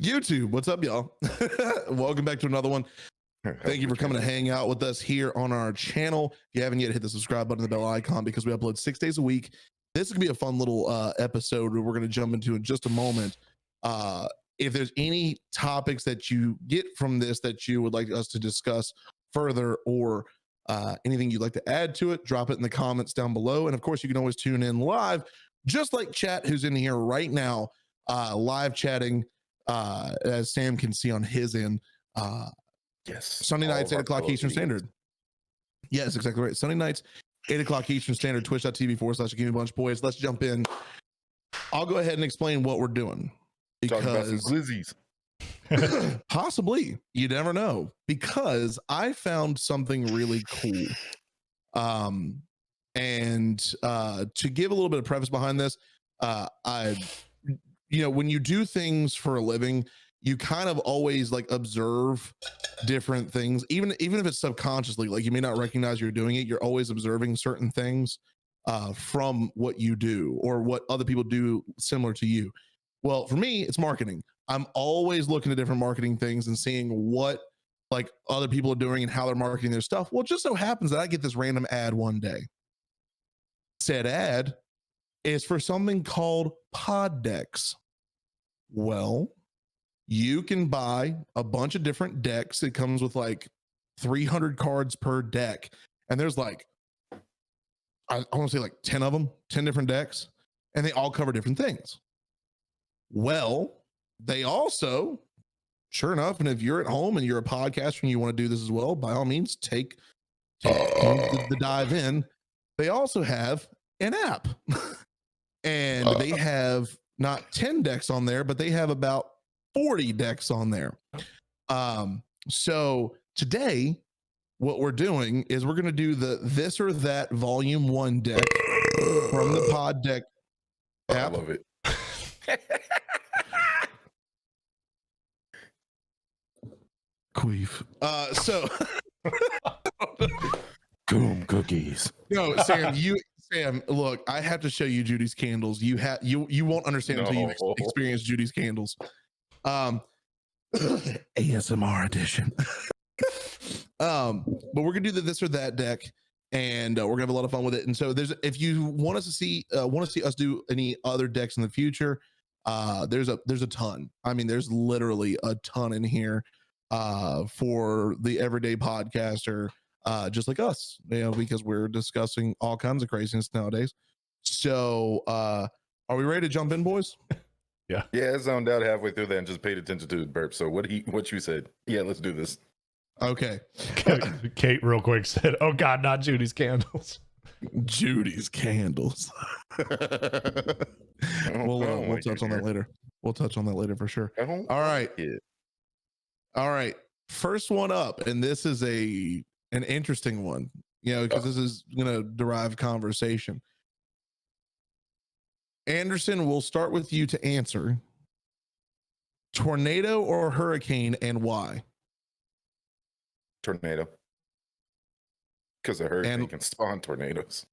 YouTube, what's up, y'all? Welcome back to another one. Thank you for coming to hang out with us here on our channel. If you haven't yet, hit the subscribe button, the bell icon, because we upload 6 days a week. This is gonna be a fun little episode we're going to jump into in just a moment. If there's any topics that you get from this that you would like us to discuss further, or anything you'd like to add to it, drop it in the comments down below. And of course, you can always tune in live, just like chat, who's in here right now, live chatting, as Sam can see on his end. Yes. Sunday nights, 8 o'clock Eastern Standard. Yes, exactly right. Sunday nights, 8 o'clock Eastern Standard, twitch.tv/Give Me Bunch. Boys, let's jump in. I'll go ahead and explain what we're doing. Talking about some Because glizzies. possibly, you never know, because I found something really cool. And to give a little bit of preface behind this, when you do things for a living, you kind of always like observe different things, even if it's subconsciously, like you may not recognize you're doing it. You're always observing certain things from what you do or what other people do similar to you. Well, for me, it's marketing. I'm always looking at different marketing things and seeing what like other people are doing and how they're marketing their stuff. Well, it just so happens that I get this random ad one day. Said ad is for something called Poddecks. Well, you can buy a bunch of different decks. It comes with like 300 cards per deck. And there's like, I want to say like 10 of them, 10 different decks, and they all cover different things. Well, they also, sure enough, and if you're at home and you're a podcaster and you want to do this as well, by all means, take the dive in. They also have an app, and they have not 10 decks on there, but they have about 40 decks on there. So today, what we're doing is we're going to do the This or That Volume 1 deck from the Poddeck app. I love it. Queef. So Coom cookies. no, Sam, look, I have to show you Judy's candles. You won't understand until you experience Judy's candles. ASMR edition. But we're gonna do the This or That deck, and we're gonna have a lot of fun with it. And so if you want us to see us do any other decks in the future, there's a ton. I mean, there's literally a ton in here for the everyday podcaster, just like us, because we're discussing all kinds of craziness nowadays. So are we ready to jump in, boys? Yeah, I zoned out halfway through that and just paid attention to his burp. So what you said? Yeah, let's do this. Okay. Kate real quick said, "Oh God, not Judy's candles." Judy's candles. We'll touch on that later. We'll touch on that later for sure. All right. All right. First one up, and this is an interesting one, because this is gonna derive conversation. Anderson, we'll start with you to answer. Tornado or hurricane, and why? Tornado. Because a hurricane can spawn tornadoes.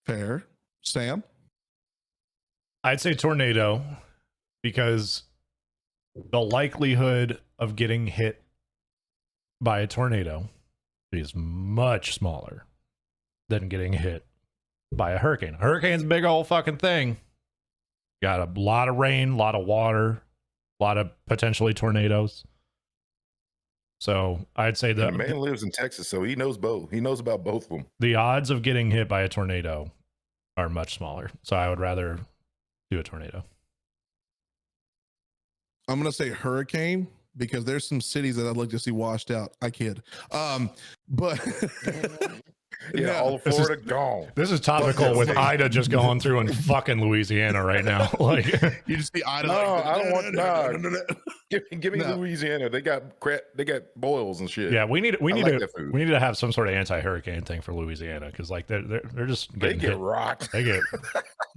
Fair. Sam? I'd say tornado, because the likelihood of getting hit by a tornado is much smaller than getting hit by a hurricane. A hurricane's a big old fucking thing. Got a lot of rain, a lot of water, a lot of potentially tornadoes. So I'd say the man lives in Texas, so he knows both. He knows about both of them. The odds of getting hit by a tornado are much smaller. So I would rather do a tornado. I'm going to say hurricane, because there's some cities that I'd like to see washed out. I kid. But yeah, all of Florida gone. This is topical with Ida just going through in fucking Louisiana right now. Like, you just see Ida. No, I don't want Give me Louisiana. They got boils and shit. Yeah, we need to have some sort of anti-hurricane thing for Louisiana, because like they're just getting hit. Rocked. They get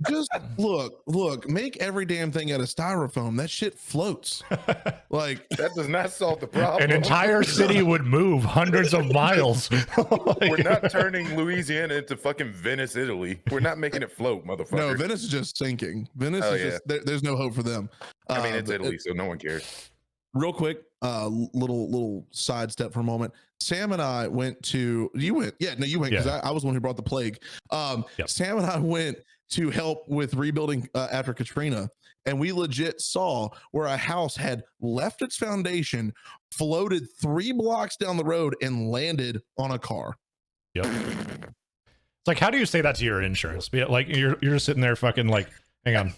just look. Make every damn thing out of styrofoam. That shit floats. Like that does not solve the problem. An entire city would move hundreds of miles. We're not turning Louisiana into fucking Venice, Italy. We're not making it float, motherfucker. No, Venice is just sinking. Venice is just there's no hope for them. I mean, it's Italy, so no one cares. Real quick, little sidestep for a moment. Sam and I went to you went because I was the one who brought the plague. Sam and I went to help with rebuilding after Katrina, and we legit saw where a house had left its foundation, floated 3 blocks down the road, and landed on a car. Yep. It's like, how do you say that to your insurance? Like you're just sitting there fucking like, hang on.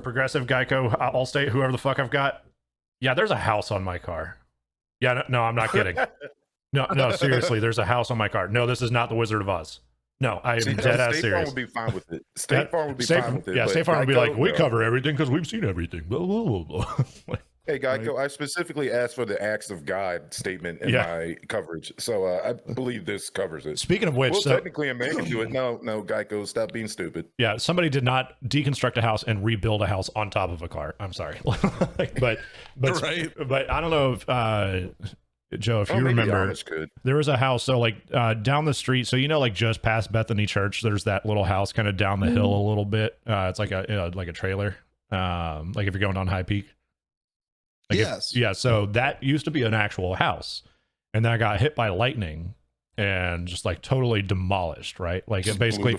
Progressive, Geico, Allstate, whoever the fuck I've got. Yeah, there's a house on my car. Yeah, no, I'm not kidding. No, seriously, there's a house on my car. No, this is not the Wizard of Oz. No, I am dead ass serious. State Farm would be fine with it. State Farm would be fine with it. Yeah, State Farm would be like, we cover everything because we've seen everything. Blah, blah, blah, blah. Hey, Geico, I specifically asked for the acts of God statement in my coverage. So I believe this covers it. Speaking of which, well, technically a man can do it. No, Geico, stop being stupid. Yeah, somebody did not deconstruct a house and rebuild a house on top of a car. I'm sorry. but I don't know if Joe, if you remember, there was a house. So like down the street. So, you know, like just past Bethany Church, there's that little house kind of down the hill a little bit. It's like a trailer. Like if you're going on High Peak. Like so that used to be an actual house, and then I got hit by lightning and just like totally demolished, right? Like it basically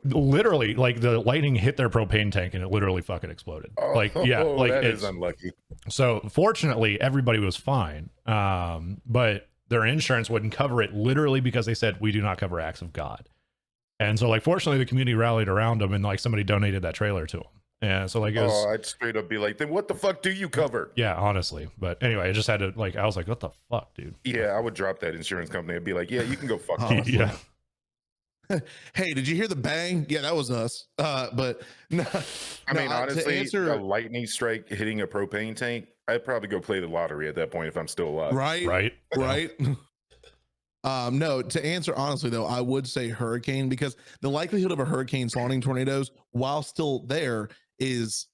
literally, like the lightning hit their propane tank and it literally fucking exploded. That is unlucky. So fortunately everybody was fine, but their insurance wouldn't cover it, literally because they said we do not cover acts of God. And so like fortunately the community rallied around them, and like somebody donated that trailer to them. Yeah, so like it was, I'd straight up be like, then what the fuck do you cover? Yeah, honestly. But anyway, I just had to like, I was like, what the fuck, dude? Yeah, I would drop that insurance company. I'd be like, yeah, you can go fuck. Yeah. Hey, did you hear the bang? Yeah, that was us. But no, I mean, honestly, a lightning strike hitting a propane tank, I'd probably go play the lottery at that point if I'm still alive. Right. No, to answer honestly though, I would say hurricane, because the likelihood of a hurricane spawning tornadoes while still there is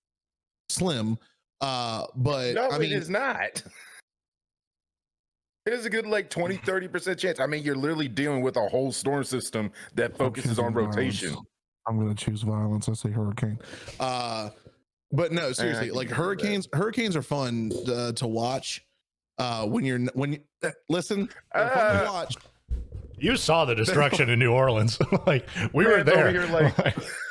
slim. But no, I mean, it is not. It is a good like 20-30% chance. I mean, you're literally dealing with a whole storm system that focuses on rotation. I'm gonna choose violence. I say hurricane. But no, seriously, like hurricanes are fun to watch. When you listen, they're fun to watch. You saw the destruction in New Orleans. Like we were there. Here, like,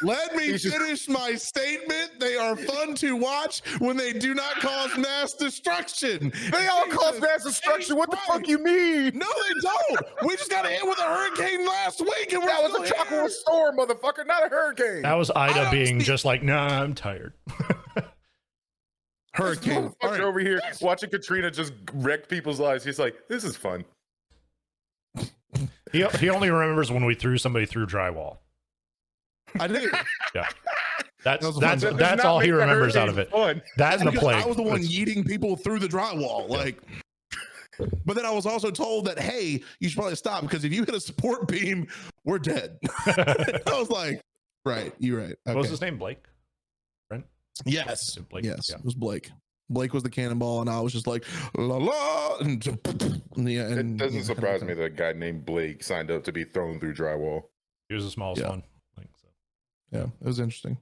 let me finish my statement. They are fun to watch when they do not cause mass destruction. They all cause mass destruction. What the fuck you mean? No, they don't. We just got hit with a hurricane last week, and that was a tropical storm, motherfucker, not a hurricane. That was Ida being just like, nah, I'm tired. Hurricane. Right. Over here watching Katrina just wreck people's lives. He's like, this is fun. He only remembers when we threw somebody through drywall. I do. Yeah. That's all he remembers out of it. Fun. That and the plague. I was the one yeeting people through the drywall. Like, but then I was also told that, hey, you should probably stop, because if you hit a support beam, we're dead. I was like, right, you're right. Okay. What was his name? Blake? Brent? Yes. Blake. Yes. Yeah. It was Blake. Blake was the cannonball, and I was just like, la la. And it doesn't surprise me that a guy named Blake signed up to be thrown through drywall. He was the smallest one. I think so. Yeah, it was interesting.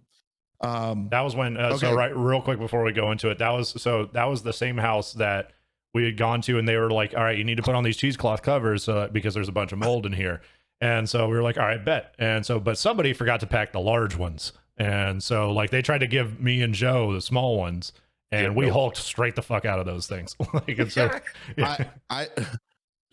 That was when. So right, real quick before we go into it, that was the same house that we had gone to, and they were like, "All right, you need to put on these cheesecloth covers because there's a bunch of mold in here." And so we were like, "All right, bet." And so, but somebody forgot to pack the large ones, and so like they tried to give me and Joe the small ones. And we hulked straight the fuck out of those things. Like, and so, yeah. I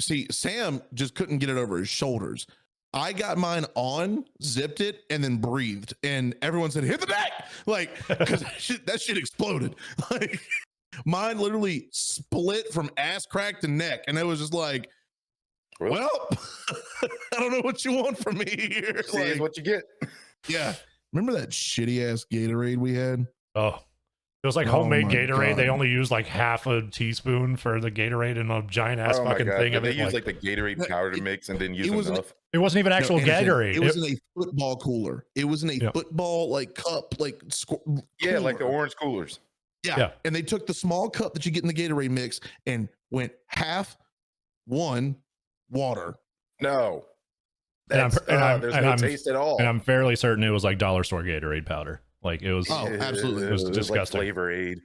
see Sam just couldn't get it over his shoulders. I got mine on, zipped it, and then breathed. And everyone said, hit the deck! Like, because that shit exploded. Like, mine literally split from ass crack to neck. And it was just like, well, I don't know what you want from me here. See, is what you get. Yeah. Remember that shitty ass Gatorade we had? Oh. It was like homemade Gatorade. God. They only used like half a teaspoon for the Gatorade and a giant ass fucking thing of it. They used like the Gatorade powder mix and then use enough. It wasn't even actual Gatorade. It was in a football cooler. It was in a football like cup, like yeah, like the orange coolers. Yeah. And they took the small cup that you get in the Gatorade mix and went half one water. No. There's no taste at all. And I'm fairly certain it was like dollar store Gatorade powder. Like it was. Oh, absolutely. It was Like disgusting. Flavor Aid.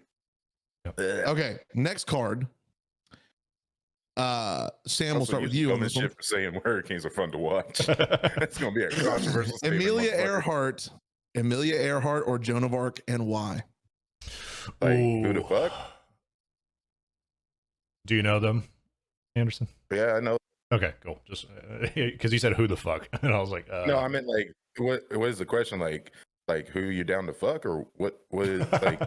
Yep. Okay, next card. Sam, we'll start with you on this one. Shit for saying hurricanes are fun to watch. It's gonna be a controversial statement. Amelia Earhart, or Joan of Arc, and why? Like, who the fuck? Do you know them, Anderson? Yeah, I know. Okay, cool. Just because you said who the fuck, and I was like, No, I meant like, what is the question? Like who you down to fuck, or what is like,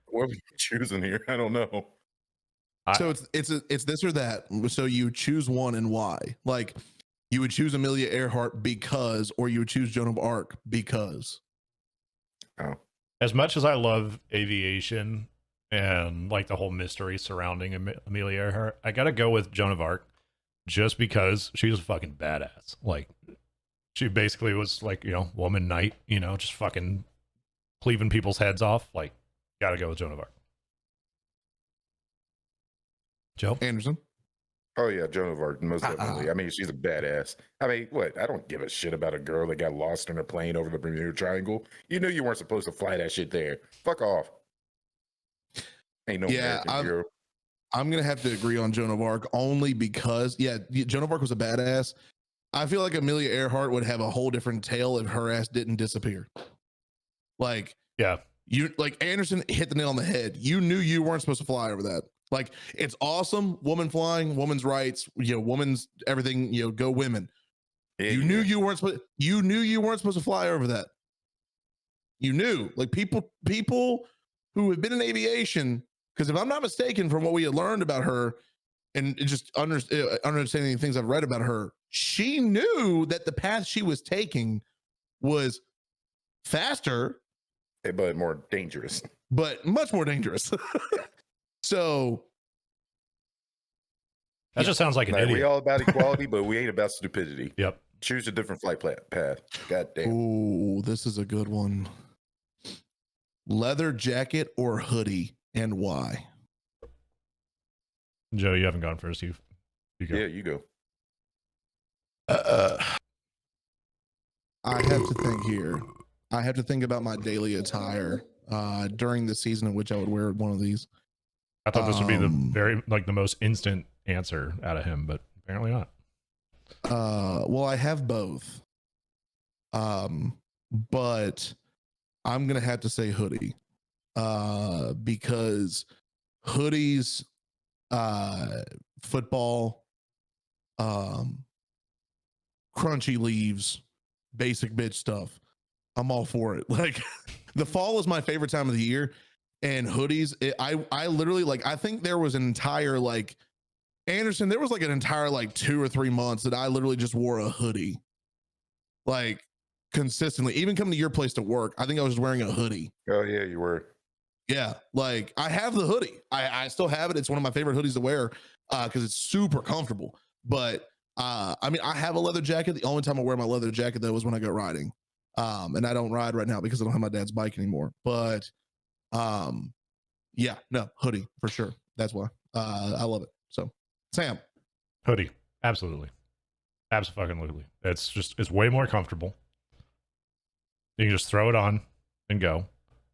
what are we choosing here? I don't know. So it's this or that. So you choose one and why. Like you would choose Amelia Earhart because, or you would choose Joan of Arc because. Oh. As much as I love aviation and like the whole mystery surrounding Amelia Earhart, I gotta go with Joan of Arc just because she was a fucking badass. Like she basically was like, woman knight, just fucking cleaving people's heads off. Like, gotta go with Joan of Arc. Joe Anderson. Oh yeah, Joan of Arc, most definitely. I mean, she's a badass. I mean, what? I don't give a shit about a girl that got lost in a plane over the Bermuda Triangle. You knew you weren't supposed to fly that shit there. Fuck off. Ain't no American hero. I'm gonna have to agree on Joan of Arc only because, Joan of Arc was a badass. I feel like Amelia Earhart would have a whole different tale if her ass didn't disappear. Like, Anderson hit the nail on the head. You knew you weren't supposed to fly over that. Like, it's awesome. Woman flying, woman's rights, woman's everything, go women. Yeah, you knew you weren't supposed to fly over that. You knew, like, people who have been in aviation, because if I'm not mistaken, from what we had learned about her and just understanding the things I've read about her, she knew that the path she was taking was faster, but more dangerous, but much more dangerous. So that just sounds like an idiot. We all about equality, but we ain't about stupidity. Yep. Choose a different flight path. God damn. Ooh, this is a good one. Leather jacket or hoodie, and why? Joe, you haven't gone first. You go. Yeah, you go. I have to think here. I have to think about my daily attire during the season in which I would wear one of these. I thought this would be the most instant answer out of him, but apparently not. Well, I have both. But I'm gonna have to say hoodie. Because hoodies, football, crunchy leaves, basic bitch stuff. I'm all for it. Like, the fall is my favorite time of the year. And hoodies, I literally, like, I think there was an entire, like, Anderson, there was like an entire, like, 2 or 3 months that I literally just wore a hoodie, like, consistently. Even coming to your place to work, I think I was just wearing a hoodie. Oh yeah, you were. Yeah, like, I have the hoodie. I still have it. It's one of my favorite hoodies to wear because it's super comfortable. But I mean, I have a leather jacket. The only time I wear my leather jacket, though, is when I go riding. And I don't ride right now because I don't have my dad's bike anymore. But hoodie for sure. That's why I love it. So, Sam. Hoodie, absolutely. Absolutely. It's way more comfortable. You can just throw it on and go. I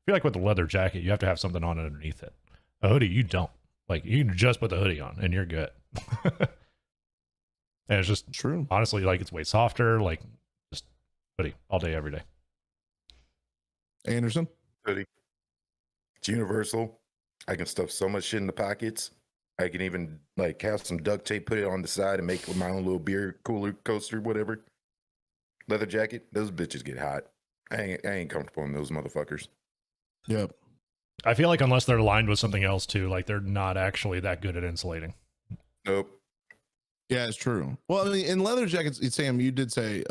feel like with the leather jacket, you have to have something on underneath it. A hoodie, you don't. Like, you can just put the hoodie on and you're good. And it's just true. Honestly, like, it's way softer. Like, just hoodie all day, every day. Anderson? Hoodie. It's universal. I can stuff so much shit in the pockets. I can even, like, have some duct tape, put it on the side, and make my own little beer cooler coaster, whatever. Leather jacket, those bitches get hot. I ain't comfortable in those motherfuckers. Yep. I feel like unless they're lined with something else too, like, they're not actually that good at insulating. Nope. Yeah, it's true. Well, I mean, in leather jackets, Sam, you did say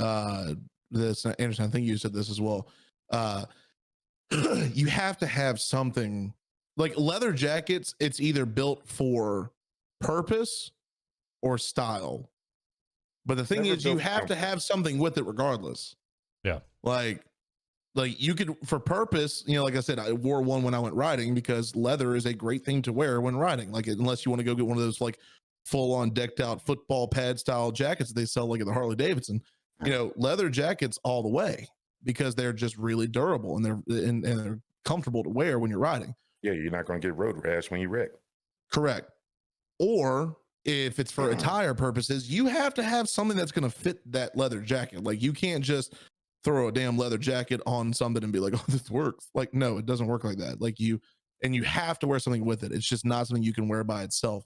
this, Anderson, I think you said this as well. You have to have something, like leather jackets, it's either built for purpose or style. But the thing is, you have to have something with it regardless. Yeah. Like you could, for purpose, like I said, I wore one when I went riding because leather is a great thing to wear when riding. Like, unless you want to go get one of those, like, full on decked out football pad style jackets that they sell, like, at the Harley Davidson, leather jackets all the way. because they're just really durable and they're comfortable to wear when you're riding. Yeah, you're not going to get road rash when you wreck. Correct. Or if it's for attire purposes, you have to have something that's going to fit that leather jacket. Like, you can't just throw a damn leather jacket on something and be like, oh, this works. Like, no, it doesn't work like that. Like, you have to wear something with it. It's just not something you can wear by itself.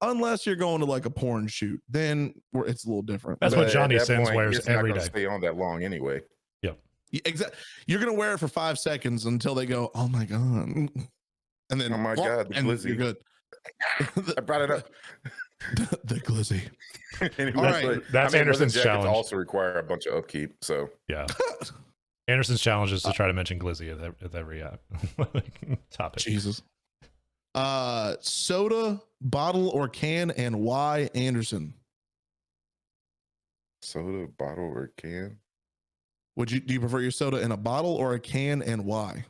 Unless you're going to like a porn shoot, then it's a little different. That's what Johnny Sins wears every day. Stay on that long anyway. Yep. Exactly. You're going to wear it for 5 seconds until they go, oh my God. And then, oh my God, the glizzy. You're good. I brought it up. The glizzy. Anyway, all right. That's Anderson's challenge. Also require a bunch of upkeep. So yeah. Anderson's challenge is to try to mention glizzy at every topic. Jesus. Soda, bottle or can, and why, Anderson? Soda, bottle, or can? Do you prefer your soda in a bottle or a can, and why?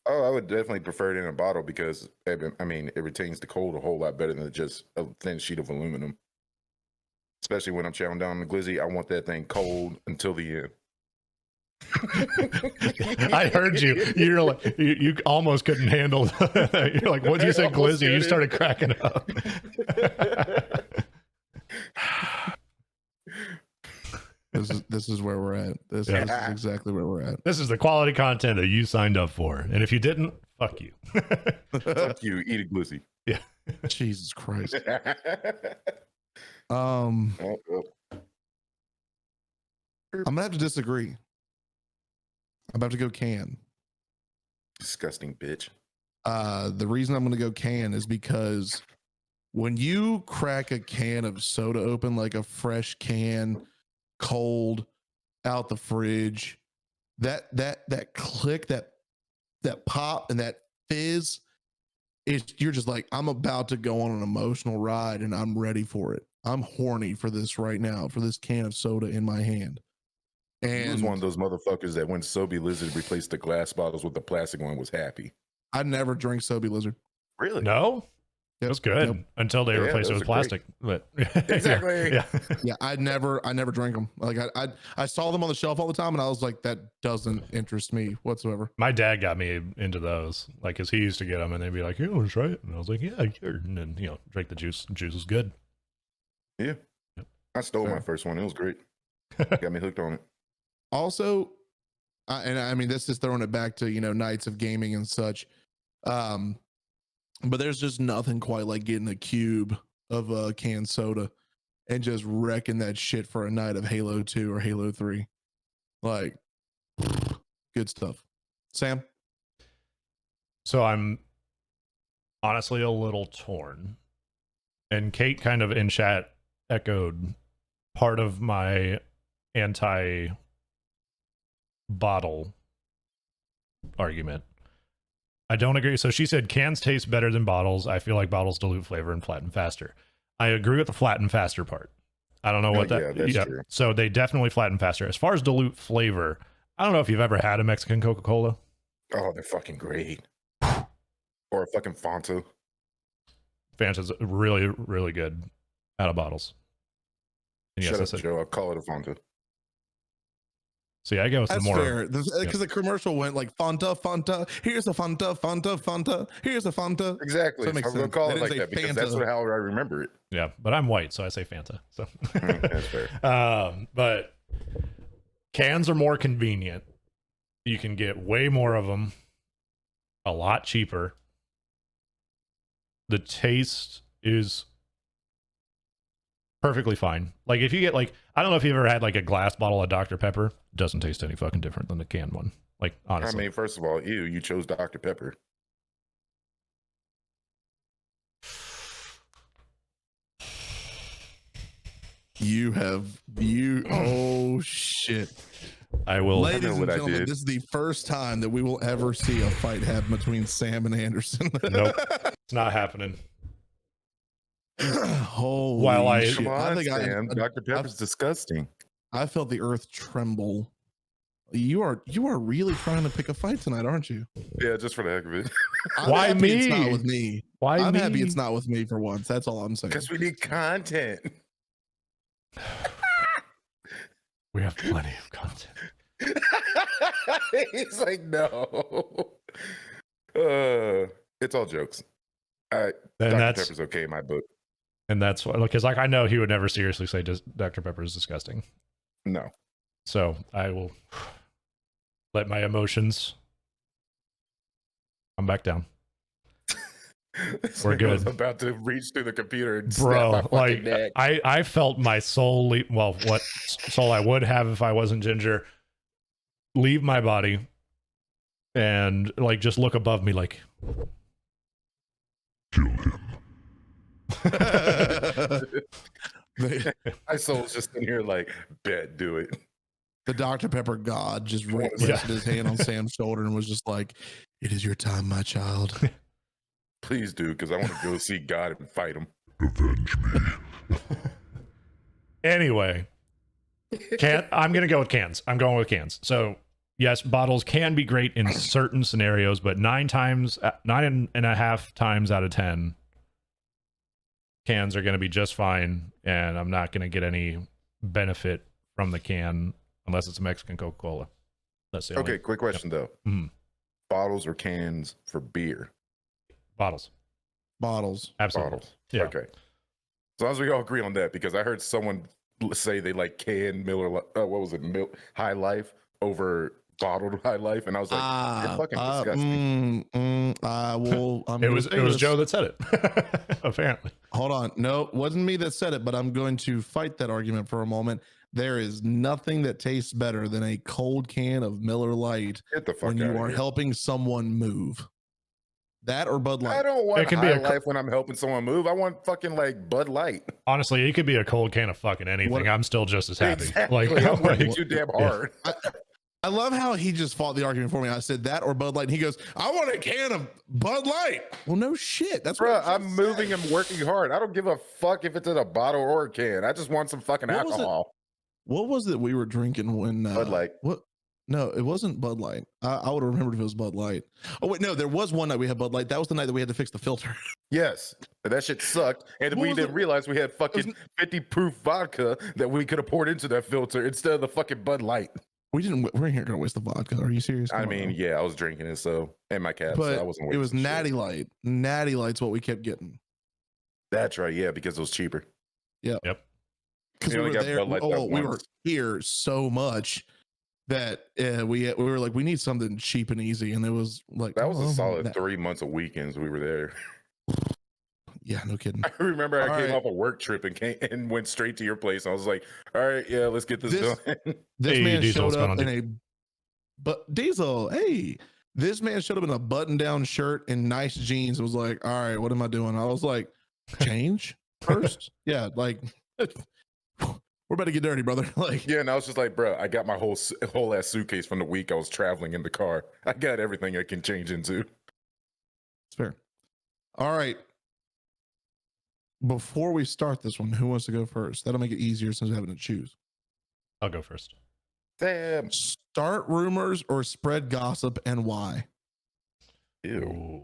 Oh, I would definitely prefer it in a bottle because I mean it retains the cold a whole lot better than just a thin sheet of aluminum. Especially when I'm chowing down the glizzy, I want that thing cold until the end. I heard you. You're like you almost couldn't handle. You're like, what did you say, glizzy? You started cracking up. This is where we're at. This is exactly where we're at. This is the quality content that you signed up for, and if you didn't, fuck you. Fuck you. Eat a glizzy. Yeah. Jesus Christ. Oh. I'm gonna have to disagree. I'm about to go can. Disgusting bitch. The reason I'm gonna go can is because when you crack a can of soda open, like a fresh can, cold, out the fridge, that click, that pop, and that fizz, you're just like, I'm about to go on an emotional ride, and I'm ready for it. I'm horny for this right now, for this can of soda in my hand. And he was one of those motherfuckers that when Sobe Lizard replaced the glass bottles with the plastic one was happy. I never drank Sobe Lizard. Really? No? It was good until they replaced it with plastic. But exactly. Yeah, I never drank them. Like I saw them on the shelf all the time, and I was like, that doesn't interest me whatsoever. My dad got me into those, like, cause he used to get them, and they'd be like, "You want to try it?" And I was like, "Yeah, sure." And then drink the juice. The juice was good. Yeah, I stole my first one. It was great. Got me hooked on it. Also, and I mean, this is throwing it back to nights of gaming and such. But there's just nothing quite like getting a cube of canned soda and just wrecking that shit for a night of Halo 2 or Halo 3. Like, good stuff. Sam? So I'm honestly a little torn. And Kate kind of in chat echoed part of my anti-bottle argument. I don't agree. So she said cans taste better than bottles. I feel like bottles dilute flavor and flatten faster. I agree with the flatten faster part. I don't know what that. Yeah, that's true. So they definitely flatten faster. As far as dilute flavor, I don't know if you've ever had a Mexican Coca-Cola. Oh, they're fucking great. Or a fucking Fanta. Fanta's really, really good out of bottles. And Shut up, Joe. I'll call it a Fanta. See, I go with That's more fair, because the commercial went like Fanta. Here's a Fanta. Here's a Fanta. Exactly. So I'm gonna call it like that because Fanta. that's how I remember it. Yeah, but I'm white, so I say Fanta. So That's fair. But cans are more convenient. You can get way more of them, a lot cheaper. The taste is perfectly fine. Like if you get I don't know if you've ever had like a glass bottle of Dr. Pepper. It doesn't taste any fucking different than the canned one. Like honestly. I mean, first of all, you chose Dr. Pepper. Oh shit. I will. Ladies and gentlemen, this is the first time that we will ever see a fight happen between Sam and Anderson. Nope. It's not happening. Holy While shit. Come on, Sam. Dr. Pepper's disgusting. I felt the earth tremble. You are really trying to pick a fight tonight, aren't you? Yeah, just for the heck of it. Why me? It's not with me. Why I'm me? happy it's not with me for once. That's all I'm saying. Because we need content. We have plenty of content. He's like, no. It's all jokes. And Dr. that's Pepper's okay in my book. and that's what, because like I know he would never seriously say Dr. Pepper is disgusting. No. So I will let my emotions come back down. We're good. I was about to reach through the computer and Bro, snap my fucking like neck. I felt my soul leave, well, what soul I would have if I wasn't ginger, leave my body and like just look above me like Kill him. My soul's just in here like, bet, do it. The Dr. Pepper God just rested Yeah. his hand on Sam's shoulder and was just like, "It is your time, my child." Please do, because I want to go see God and fight him. Avenge me. Anyway, I'm gonna go with cans. I'm going with cans. So yes, bottles can be great in certain scenarios, but 9.5 times out of 10, cans are gonna be just fine, and I'm not gonna get any benefit from the can unless it's a Mexican Coca-Cola. That's the Okay, only quick question though. Mhm. Bottles or cans for beer? bottles. Bottles. Absolutely. Bottles. Yeah. Okay. As long as we all agree on that, because I heard someone say they like canned Miller, what was it, High Life over bottled High Life, and I was like, you're fucking disgusting. I'm It gonna was say this. Joe that said it. Apparently. Hold on. No, it wasn't me that said it, but I'm going to fight that argument for a moment. There is nothing that tastes better than a cold can of Miller Lite Get the fuck when out you of are here. helping someone move. That or Bud Light. I don't want It can be High a Life when I'm helping someone move. I want fucking like Bud Light. Honestly, it could be a cold can of fucking anything. What- I'm still just as happy. Exactly. Like, I'm working like, too damn yeah. hard. I love how he just fought the argument for me. I said that or Bud Light, and he goes, "I want a can of Bud Light." Well, no shit. That's Bro, what I I'm just moving said. and working hard. I don't give a fuck if it's in a bottle or a can. I just want some fucking What was it? alcohol. What was it we were drinking when Bud Light. What? No, it wasn't Bud Light. I would have remembered if it was Bud Light. Oh wait, no, there was one night we had Bud Light. That was the night that we had to fix the filter. Yes, that shit sucked, and What we was didn't it? realize we had fucking 50 proof vodka that we could have poured into that filter instead of the fucking Bud Light. We didn't. We're here gonna waste the vodka. Are you serious? I Come on mean, now. yeah, I was drinking it, so and my cab, but so I wasn't. it was wasting shit. Natty Light. Natty Light's what we kept getting. That's right, yeah, because it was cheaper. Because We we only were got there. Bud Light that Oh, we were once. here so much that we were like, we need something cheap and easy, and it was like That was a solid that- 3 months of weekends we were there. Yeah, no kidding. I remember I All came right. off a work trip and went straight to your place. I was like, all right, yeah, let's get this This- done. This Hey, man Diesel, what's showed going up on, in a, but Diesel, hey, this man showed up in a button-down shirt and nice jeans. And was like, all right, what am I doing? I was like, change first. Yeah, like we're about to get dirty, brother. Like, Yeah, and I was just like, bro, I got my whole ass suitcase from the week I was traveling in the car. I got everything I can change into. it's fair. All right. Before we start this one, who wants to go first? That'll make it easier since we're having to choose. I'll go first. Damn. Start rumors or spread gossip, and why? Ew. Ooh.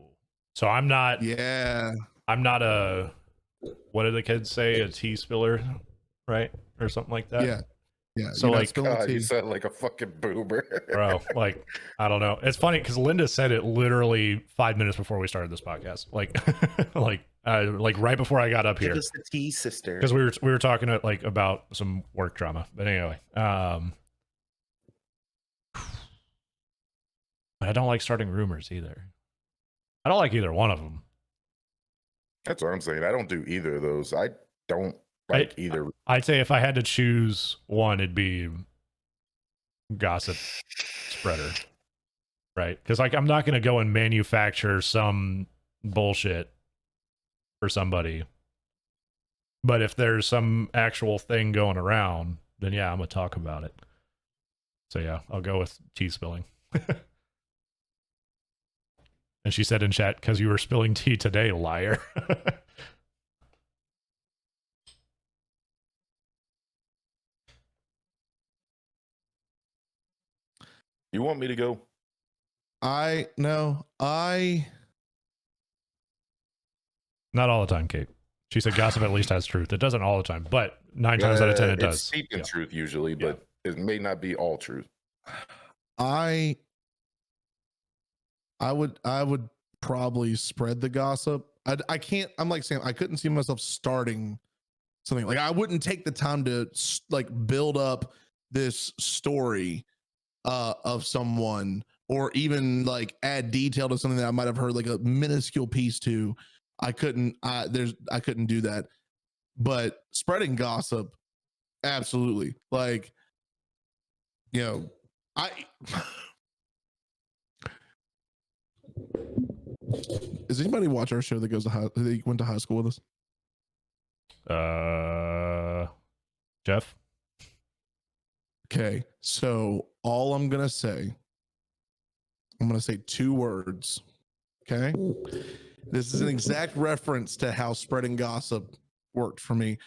So I'm not Yeah. a, what did the kids say? A tea spiller, right? Or something like that. Yeah. Yeah. So, you're not like, spilling God, you tea. sound like a fucking boomer. Bro, like, I don't know. It's funny because Linda said it literally 5 minutes before we started this podcast. Like, like right before I got up here. Give us the tea, sister. Because we were talking like about some work drama. But anyway, I don't like starting rumors either. I don't like either one of them. That's what I'm saying. I don't do either of those. I don't like either. I'd say if I had to choose one, it'd be gossip spreader, right? Because like I'm not going to go and manufacture some bullshit for somebody, but if there's some actual thing going around, then yeah, I'm gonna talk about it. So yeah, I'll go with tea spilling. And she said in chat, because you were spilling tea today, liar. You want me to go? Not all the time, Kate. She said gossip at least has truth. It doesn't all the time, but 9 times out of 10 it It's does. steeped in Yeah. truth usually, Yeah. but it may not be all truth. I would probably spread the gossip. I can't. I'm like Sam. I couldn't see myself starting something. Like I wouldn't take the time to like build up this story of someone, or even like add detail to something that I might have heard like a minuscule piece to. I couldn't. I couldn't do that. But spreading gossip, absolutely. Like, you know, does anybody watch our show that goes to they went to high school with us? Jeff. Okay, so all I'm gonna say 2 words. Okay, this is an exact reference to how spreading gossip worked for me.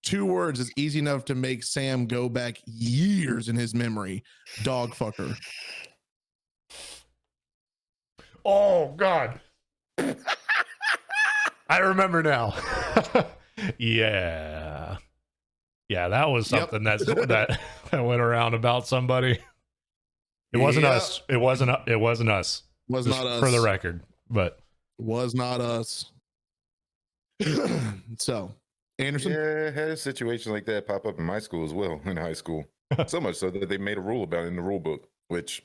2 words is easy enough to make Sam go back years in his memory. Dog fucker. Oh God. I remember now. Yeah, that was something that went around about somebody. It wasn't us. It wasn't us. Was not us. For the record, but was not us. So, Anderson? Yeah, I had a situation like that pop up in my school as well, in high school. So much so that they made a rule about it in the rule book, which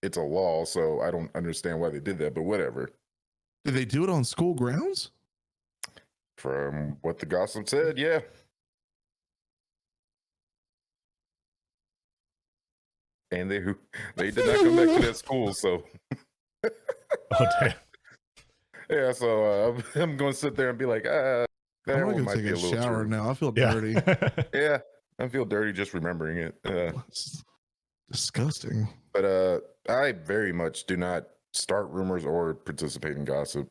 it's a law, so I don't understand why they did that, but whatever. Did they do it on school grounds? From what the gossip said, yeah. And they did not come back to that school, so. Oh, damn. Yeah, so I'm going to sit there and be like, that I'm one gonna might take be a a little shower true. now. I feel dirty. Yeah, I feel dirty just remembering it. It's disgusting. But I very much do not start rumors or participate in gossip.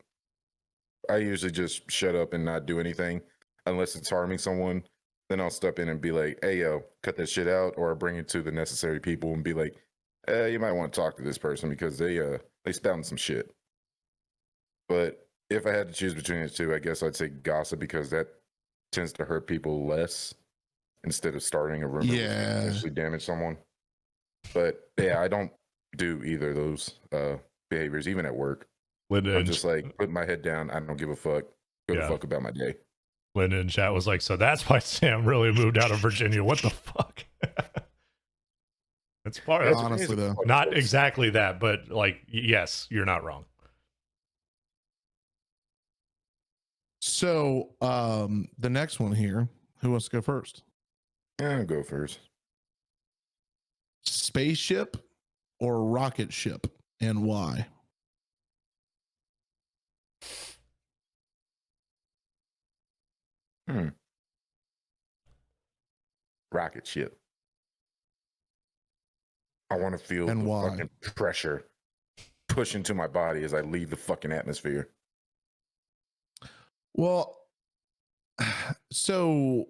I usually just shut up and not do anything unless it's harming someone. Then I'll step in and be like, hey, yo, cut that shit out, or bring it to the necessary people and be like, you might want to talk to this person because they spouting some shit. But if I had to choose between the two, I guess I'd say gossip because that tends to hurt people less instead of starting a rumor which can potentially damage someone. But yeah, I don't do either of those behaviors, even at work. I'm just like, put my head down. I don't give a fuck. Go the fuck about my day. Linda in chat was like, so that's why Sam really moved out of Virginia. What the fuck? It's part of honestly though. Not exactly that, but like, yes, you're not wrong. So the next one here, who wants to go first? Yeah, I'll go first. Spaceship or rocket ship, and why? Rocket ship. I want to feel and the why? fucking pressure push into my body as I leave the fucking atmosphere. Well, so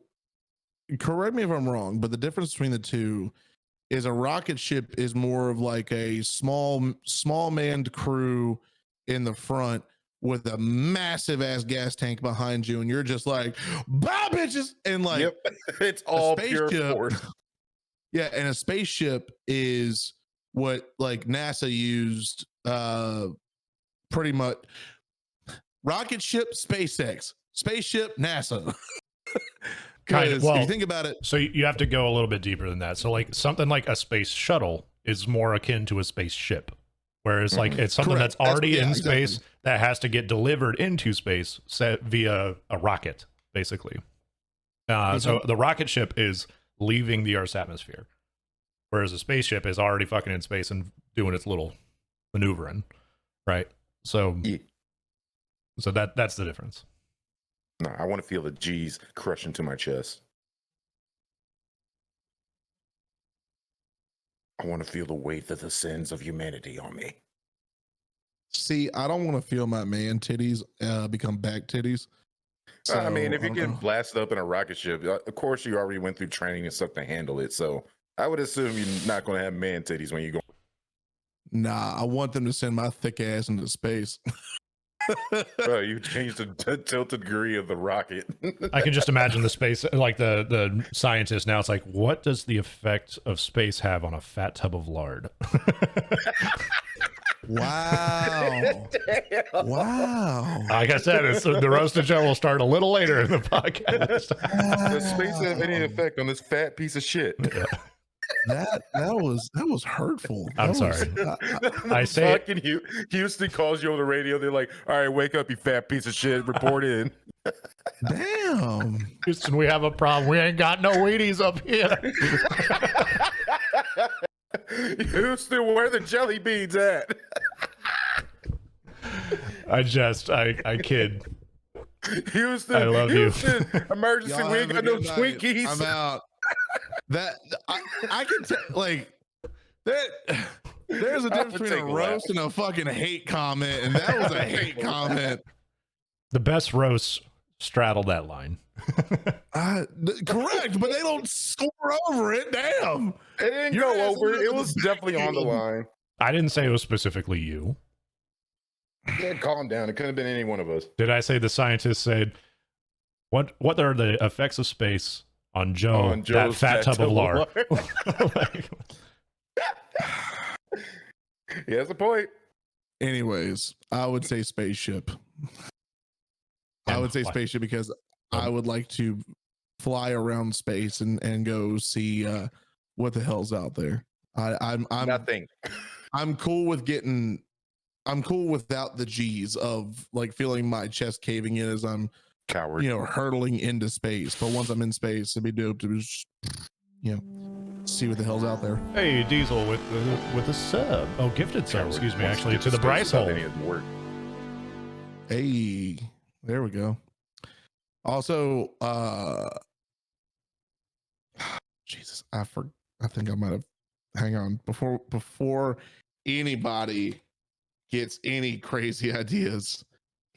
correct me if I'm wrong, but the difference between the two is a rocket ship is more of like a small manned crew in the front with a massive ass gas tank behind you, and you're just like, bye bitches, and like, yep, it's all pure force. Yeah, and a spaceship is what like NASA used pretty much. Rocket ship, SpaceX. Spaceship, NASA. Kind of. Well, if you think about it, so you have to go a little bit deeper than that. So like something like a space shuttle is more akin to a spaceship, whereas like it's something that's already in space that has to get delivered into space via a rocket, basically. So the rocket ship is leaving the Earth's atmosphere, whereas a spaceship is already fucking in space and doing its little maneuvering, right? So, so that's the difference. No, I want to feel the G's crush into my chest. I want to feel the weight of the sins of humanity on me. See, I don't want to feel my man titties become back titties. So, I mean, if you're getting blasted up in a rocket ship, of course you already went through training and stuff to handle it. So I would assume you're not going to have man titties when you go. Nah, I want them to send my thick ass into space. Bro, you changed the tilted degree of the rocket. I can just imagine the space, like the scientist now. It's like, what does the effect of space have on a fat tub of lard? Wow. Wow. Like I said, the roasted show will start a little later in the podcast. Does space have any effect on this fat piece of shit? Yeah. That was hurtful. I'm sorry. I say it. Fucking Houston calls you on the radio. They're like, "All right, wake up, you fat piece of shit. Report in." Damn. Houston, we have a problem. We ain't got no Wheaties up here. Houston, where the jelly beans at? I kid. Houston, I love you. Houston, emergency. Y'all We have ain't a got no good night. Twinkies. I'm out. I can tell, like that. There's a difference between a roast and a fucking hate comment, and that was a hate comment. The best roasts straddle that line. Correct, but they don't score over it. Damn. It didn't Your go ass over. was It was definitely on the line. I didn't say it was specifically you. Yeah, calm down. It couldn't have been any one of us. Did I say the scientist said, what are the effects of space on Joe, On that Joe's fat tub of lard? Like, He has a point. Anyways, I would say Spaceship. I would say Why? Spaceship because I would like to fly around space and go see what the hell's out there. I'm Nothing. I'm cool with getting. I'm cool without the G's of like feeling my chest caving in as I'm, Coward. hurtling into space. But once I'm in space, it'd be dope to just, see what the hell's out there. Hey, Diesel with a sub. Oh, gifted sub. Coward. Excuse me. Wants Actually, get to the space Bryce without hole. any of the work. Hey, there we go. Also, Jesus, I think I might have. Hang on, before anybody gets any crazy ideas,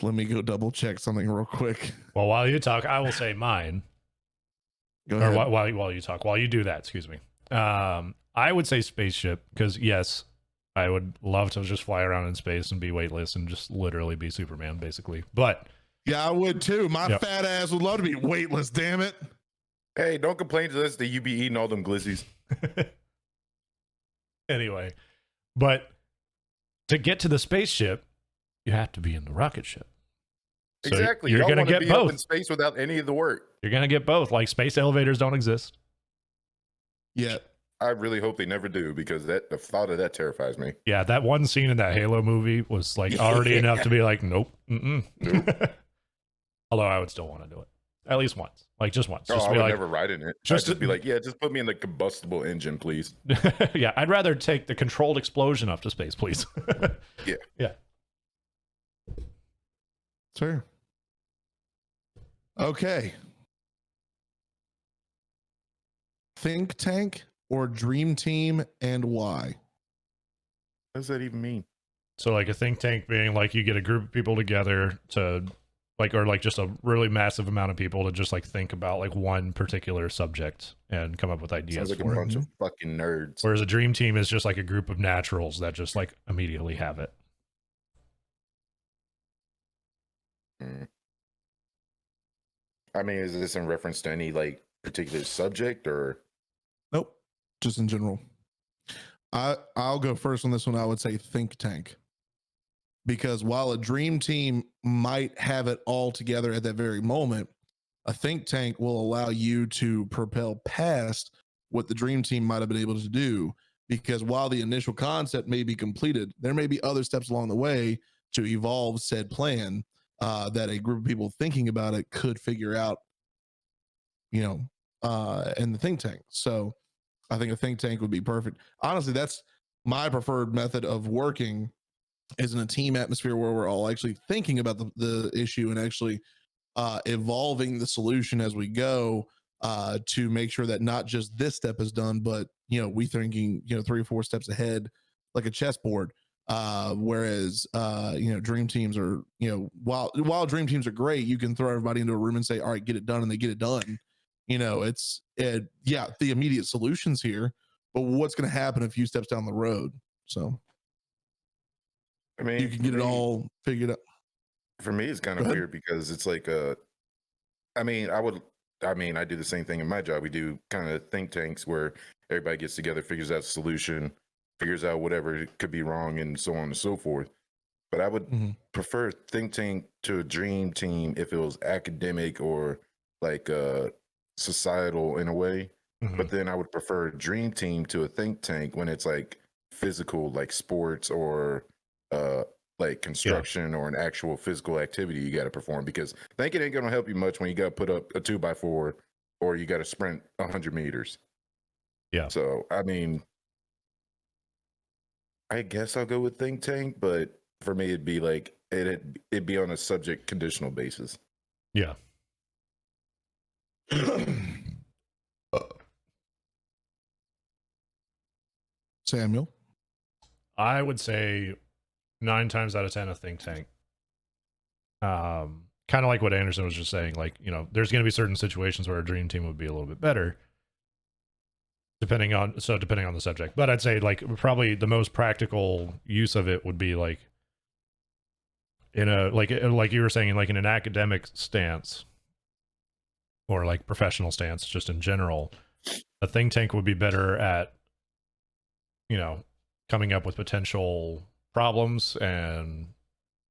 let me go double check something real quick. Well, while you talk, I will say mine. Go Or ahead. while you talk, while you do that, excuse me. I would say Spaceship because yes, I would love to just fly around in space and be weightless and just literally be Superman, basically. But Yeah, I would too. My Yep. fat ass would love to be weightless. Damn it. Hey, don't complain to us that you be eating all them glizzies. anyway, but to get to the spaceship, you have to be in the rocket ship. So Exactly. You're Y'all gonna wanna get be up in both. space without any of the work. You're gonna get both. Like space elevators don't exist. Yeah. I really hope they never do because the thought of that terrifies me. Yeah, that one scene in that Halo movie was like already enough to be like, nope. Nope. Although I would still want to do it at least once, like just once. Oh, Just I be would like, never ride in it. just Just to- be like, yeah, just put me in the combustible engine, please. yeah, I'd rather take the controlled explosion up to space, please. Yeah. Sure. Okay. Think tank or dream team and why? What does that even mean? So like a think tank being like you get a group of people together to like, or like just a really massive amount of people to just like think about like one particular subject and come up with ideas Sounds like a for it. bunch of fucking nerds. Whereas a dream team is just like a group of naturals that just like immediately have it. Mm. I mean, is this in reference to any like particular subject or? Nope. Just in general. I'll go first on this one. I would say think tank. Because while a dream team might have it all together at that very moment, a think tank will allow you to propel past what the dream team might have been able to do. Because while the initial concept may be completed, there may be other steps along the way to evolve said plan that a group of people thinking about it could figure out, in the think tank. So I think a think tank would be perfect. Honestly, that's my preferred method of working, is in a team atmosphere where we're all actually thinking about the issue and actually evolving the solution as we go to make sure that not just this step is done, but we thinking 3 or 4 steps ahead like a chessboard. Whereas dream teams are, while dream teams are great, you can throw everybody into a room and say, all right, get it done, and they get it done. The immediate solution's here, but what's going to happen a few steps down the road? So I mean, you can get it all figured out. For me, it's kind of weird because it's like, I mean, I do the same thing in my job. We do kind of think tanks where everybody gets together, figures out a solution, figures out whatever could be wrong, and so on and so forth. But I would prefer think tank to a dream team if it was academic or like societal in a way. But then I would prefer a dream team to a think tank when it's like physical, like sports or like construction or an actual physical activity you got to perform, because thinking ain't going to help you much when you got to put up a 2x4 or you got to sprint 100 meters. Yeah. So, I mean, I guess I'll go with think tank, but for me, it'd be like, it'd be on a subject conditional basis. Yeah. Samuel? I would say 9 times out of 10 a think tank. Kind of like what Anderson was just saying, like, you know, there's going to be certain situations where a dream team would be a little bit better depending on the subject. But I'd say like probably the most practical use of it would be like in a like you were saying, like in an academic stance or like professional stance, just in general, a think tank would be better at, you know, coming up with potential problems and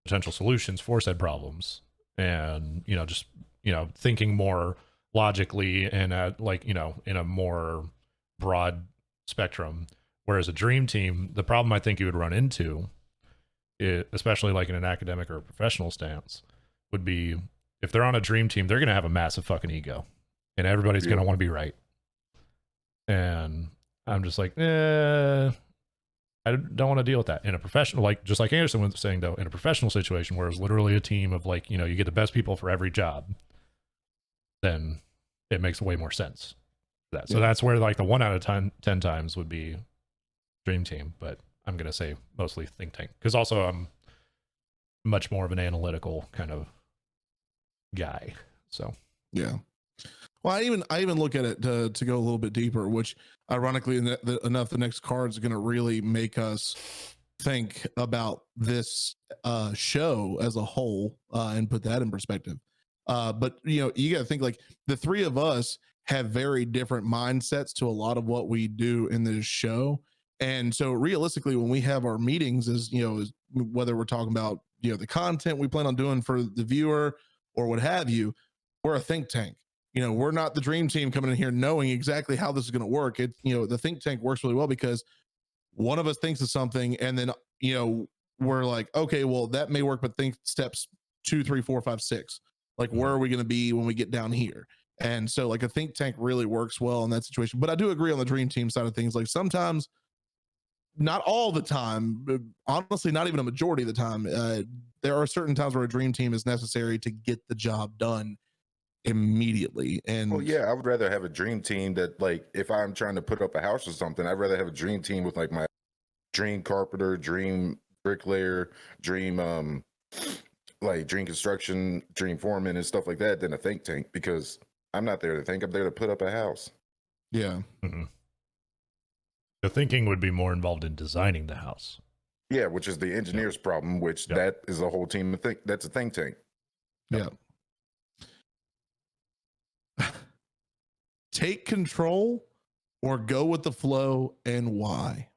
potential solutions for said problems, and, you know, just, you know, thinking more logically and at like, you know, in a more broad spectrum. Whereas a dream team, the problem I think you would run into, especially like in an academic or a professional stance, would be if they're on a dream team, they're going to have a massive fucking ego and everybody's going to want to be right. And I'm just like, I don't want to deal with that in a professional, like just like Anderson was saying though, in a professional situation where it's literally a team of like, you know, you get the best people for every job, then it makes way more sense for that. So that's where like the 1 out of 10 times would be dream team, but I'm going to say mostly think tank because also I'm much more of an analytical kind of guy. So yeah. Well, I even look at it to go a little bit deeper, which ironically enough, the next card is going to really make us think about this show as a whole and put that in perspective. But you know, you got to think like the three of us have very different mindsets to a lot of what we do in this show. And so realistically, when we have our meetings, is, you know, is whether we're talking about, you know, the content we plan on doing for the viewer or what have you, we're a think tank. You know, we're not the dream team coming in here knowing exactly how this is going to work. It, you know, the think tank works really well because one of us thinks of something and then, you know, we're like, okay, well, that may work, but think steps 2, 3, 4, 5, 6. Like, where are we going to be when we get down here? And so like a think tank really works well in that situation. But I do agree on the dream team side of things. Like sometimes, not all the time, but honestly, not even a majority of the time, there are certain times where a dream team is necessary to get the job done immediately. And well, yeah, I would rather have a dream team that, like, if I'm trying to put up a house or something, I'd rather have a dream team with like my dream carpenter, dream bricklayer, dream like dream construction, dream foreman and stuff like that than a think tank, because I'm not there to think, I'm there to put up a house. yeah. The thinking would be more involved in designing the house. Yeah, which is the engineer's problem, which that is a whole team of that's a think tank. Yeah. Take control or go with the flow, and why?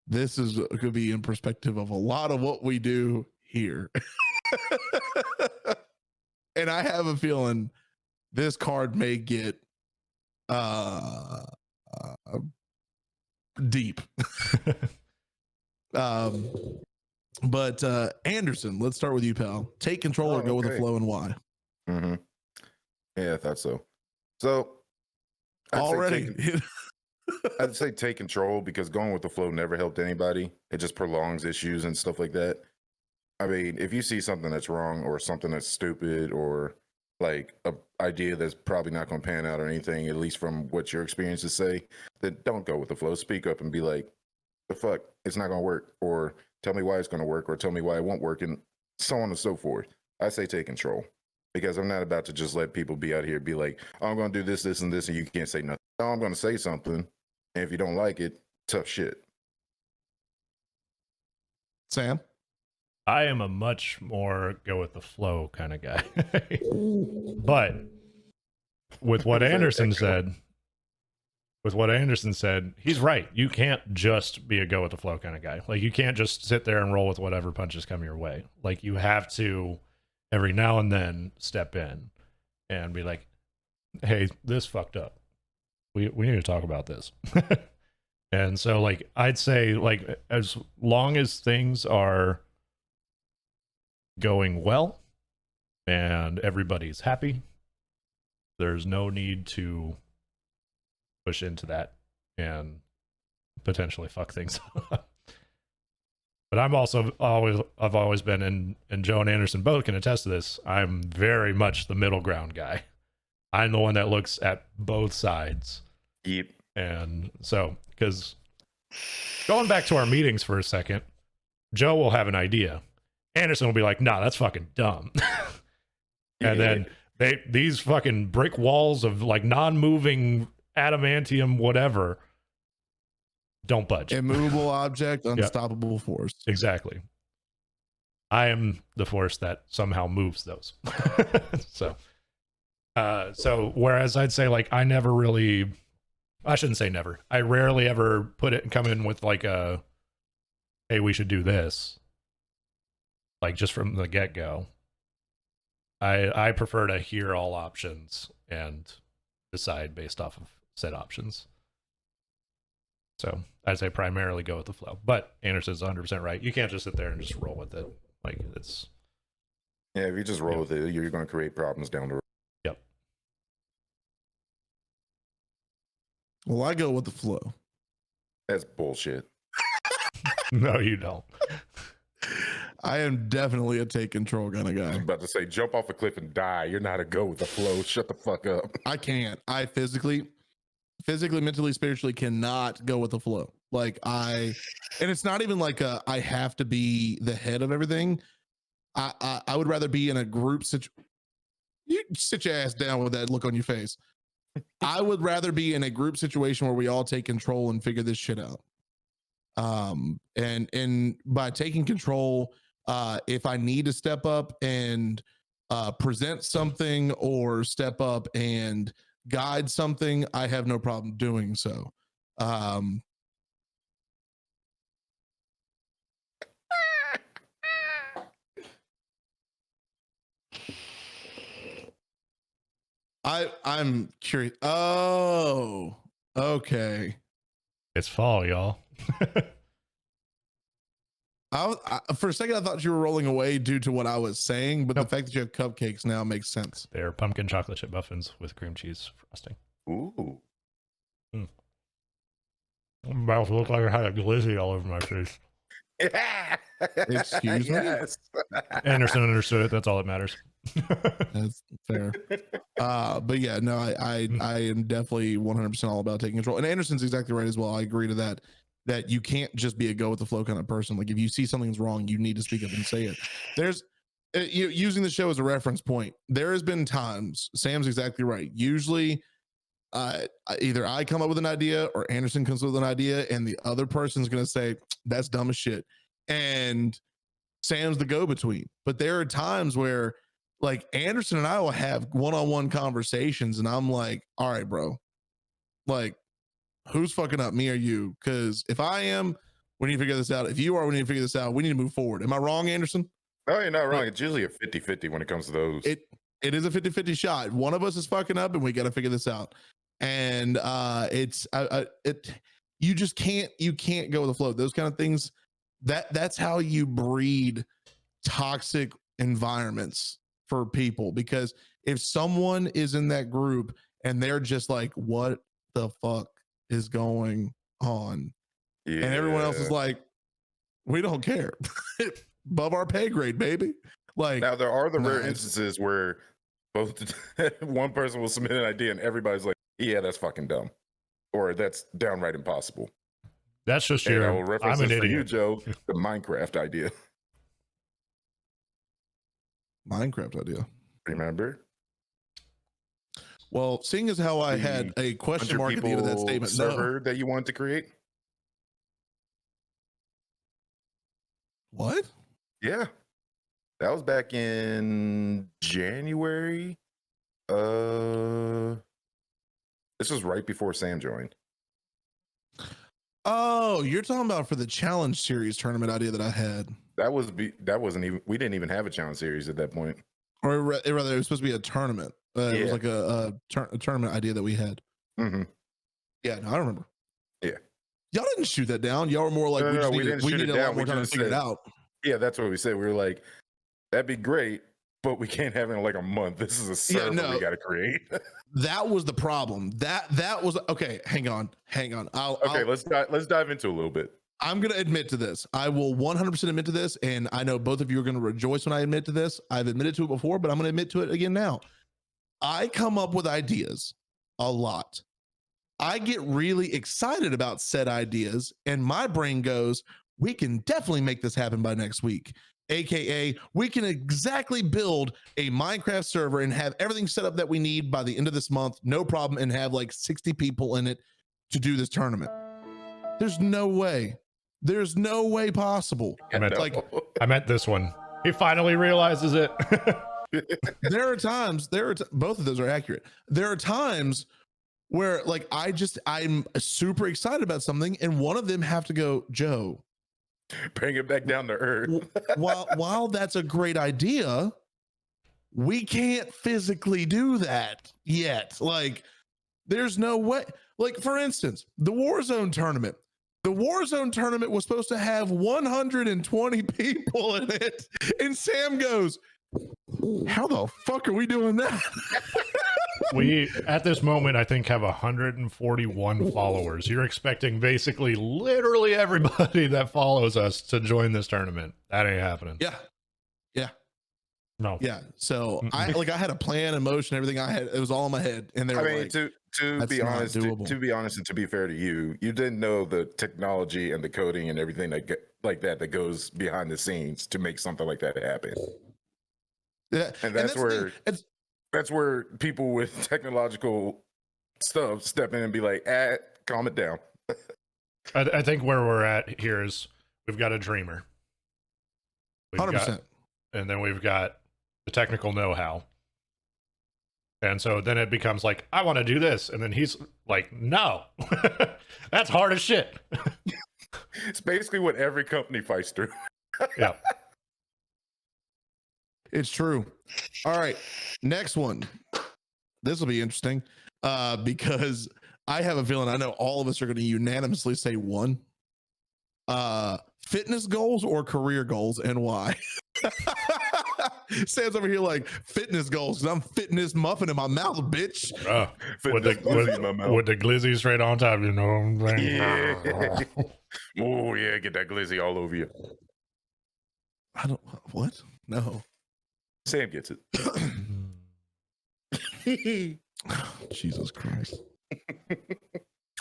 This is could be in perspective of a lot of what we do here. And I have a feeling this card may get deep. But Anderson, let's start with you, pal. Take control or go with the flow, and why? Yeah, I thought so. So I'd say take control, because going with the flow never helped anybody. It just prolongs issues and stuff like that. I mean, if you see something that's wrong or something that's stupid or like an idea that's probably not going to pan out or anything, at least from what your experiences say, then don't go with the flow. Speak up and be like, the fuck, it's not going to work, or tell me why it's going to work, or tell me why it won't work, and so on and so forth. I say take control, because I'm not about to just let people be out here be like, oh, I'm going to do this, this, and this, and you can't say nothing. No, I'm going to say something, and if you don't like it, tough shit. Sam? I am a much more go with the flow kind of guy. But with what Anderson said, he's right. You can't just be a go with the flow kind of guy. Like, you can't just sit there and roll with whatever punches come your way. Like, you have to every now and then step in and be like, hey, this fucked up. We need to talk about this. And so, like, I'd say, like, as long as things are going well and everybody's happy, there's no need to push into that and potentially fuck things up. But I've always been, and Joe and Anderson both can attest to this, I'm very much the middle ground guy. I'm the one that looks at both sides. Yep. And so, because going back to our meetings for a second, Joe will have an idea. Anderson will be like, nah, that's fucking dumb. And then these fucking brick walls of like non-moving adamantium whatever don't budge. Immovable object, unstoppable force. Exactly. I am the force that somehow moves those. So whereas I'd say, like, I shouldn't say never. I rarely ever come in with like a, hey, we should do this. Like, just from the get-go. I prefer to hear all options and decide based off of said options. So I'd say primarily go with the flow. But Anderson's 100% right. You can't just sit there and just roll with it. Like, it's... Yeah, if you just roll with it, you're going to create problems down the road. Yep. Well, I go with the flow. That's bullshit. No, you don't. I am definitely a take control kind of I was guy. about to say, jump off a cliff and die. You're not a go with the flow. Shut the fuck up. I can't. I physically, mentally, spiritually cannot go with the flow. Like, and it's not even like I have to be the head of everything. I would rather be in a group situation. You sit your ass down with that look on your face. I would rather be in a group situation where we all take control and figure this shit out. And by taking control, if I need to step up and present something or step up and guide something, I have no problem doing so. I'm curious. Oh, okay. It's fall, y'all. For a second, I thought you were rolling away due to what I was saying, but Nope. the fact that you have cupcakes now makes sense. They're pumpkin chocolate chip muffins with cream cheese frosting. Ooh. I'm about to look like I had a glizzy all over my face. Excuse me? Yes. Anderson understood it. That's all that matters. That's fair. But yeah, no, I am definitely 100% all about taking control. And Anderson's exactly right as well. I agree to that you can't just be a go with the flow kind of person. Like, if you see something's wrong, you need to speak up and say it. There's using the show as a reference point. There has been times, Sam's exactly right. Usually either I come up with an idea or Anderson comes up with an idea and the other person's going to say, that's dumb as shit. And Sam's the go-between. But there are times where, like, Anderson and I will have one-on-one conversations and I'm like, all right, bro, like, who's fucking up, me or you? Because if I am, we need to figure this out. If you are, we need to figure this out. We need to move forward. Am I wrong, Anderson? No, you're not wrong. It's usually a 50-50 when it comes to those. It is a 50-50 shot. One of us is fucking up and we got to figure this out. And you just can't go with the flow. Those kind of things, that's how you breed toxic environments for people. Because if someone is in that group and they're just like, what the fuck is going on? Yeah. And everyone else is like, we don't care. Above our pay grade, baby. Like, Now, there are the rare it's- instances where both one person will submit an idea and everybody's like, yeah, that's fucking dumb. Or that's downright impossible. That's just And I your. will reference I'm an this for you, idiot. Joe, the Minecraft idea. Minecraft idea. Remember? Well, seeing as how I had a question mark at the end of that statement, no. server that you wanted to create? What? Yeah. That was back in January. This was right before Sam joined. Oh, you're talking about for the challenge series tournament idea that I had, That wasn't even, we didn't even have a challenge series at that point. or rather, it was supposed to be a tournament. It was Yeah. like a tournament idea that we had. Mm-hmm. Yeah, no, I remember. Yeah. Y'all didn't shoot that down. Y'all were more like, No, we didn't shoot need it a lot down. more We time to just figure it said, out. yeah, that's what we said. We were like, that'd be great, but we can't have it in like a month. This is a server we got to create. That was the problem. That was okay. Hang on. Let's dive into a little bit. I'm gonna admit to this. I will 100% admit to this, and I know both of you are gonna rejoice when I admit to this. I've admitted to it before, but I'm gonna admit to it again now. I come up with ideas a lot. I get really excited about said ideas, and my brain goes, "We can definitely make this happen by next week." AKA, we can exactly build a Minecraft server and have everything set up that we need by the end of this month, no problem, and have like 60 people in it to do this tournament. There's no way. There's no way possible. I meant this one. He finally realizes it. There are times, both of those are accurate. There are times where like I'm super excited about something, and one of them have to go, Joe, bring it back down to earth. while that's a great idea, we can't physically do that yet. Like, there's no way. Like, for instance, the Warzone tournament. The Warzone tournament was supposed to have 120 people in it. And Sam goes, how the fuck are we doing that? We, at this moment, I think have 141 followers. You're expecting basically literally everybody that follows us to join this tournament. That ain't happening. Yeah. No. Yeah. So I had a plan in motion, everything I had, it was all in my head. And they were like, to be honest, to be honest, and to be fair to you, you didn't know the technology and the coding and everything that goes behind the scenes to make something like that happen. Yeah. And that's where people with technological stuff step in and be like, calm it down. I think where we're at here is we've got a dreamer. 100%. And then we've got the technical know-how. And so then it becomes like, I want to do this. And then he's like, no, that's hard as shit. It's basically what every company fights through. Yeah. It's true. All right. Next one. This will be interesting because I have a feeling I know all of us are going to unanimously say one. Fitness goals or career goals, and why? Sam's over here like fitness goals because I'm fitness muffin in my mouth, bitch. With the glizzy straight on top, you know what I'm saying? Yeah. Oh yeah, get that glizzy all over you. I don't. What? No. Sam gets it. Jesus Christ.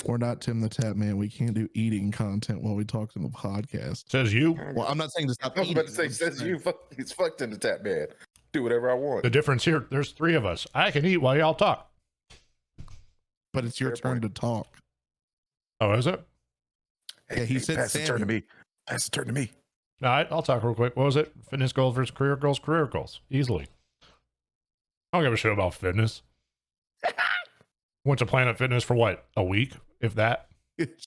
We're not Tim the Tap Man. We can't do eating content while we talk in the podcast. Says you. Well, I'm not saying to stop. I was about to say, says you. He's fucked in the tap, man. Do whatever I want. The difference here, there's three of us. I can eat while y'all talk. But it's your turn to talk. Oh, is it? Yeah, he said pass the turn to me. Pass the turn to me. All right, I'll talk real quick. What was it? Fitness goals versus career goals? Career goals. Easily. I don't give a shit about fitness. Went to Planet Fitness for what? A week? If that?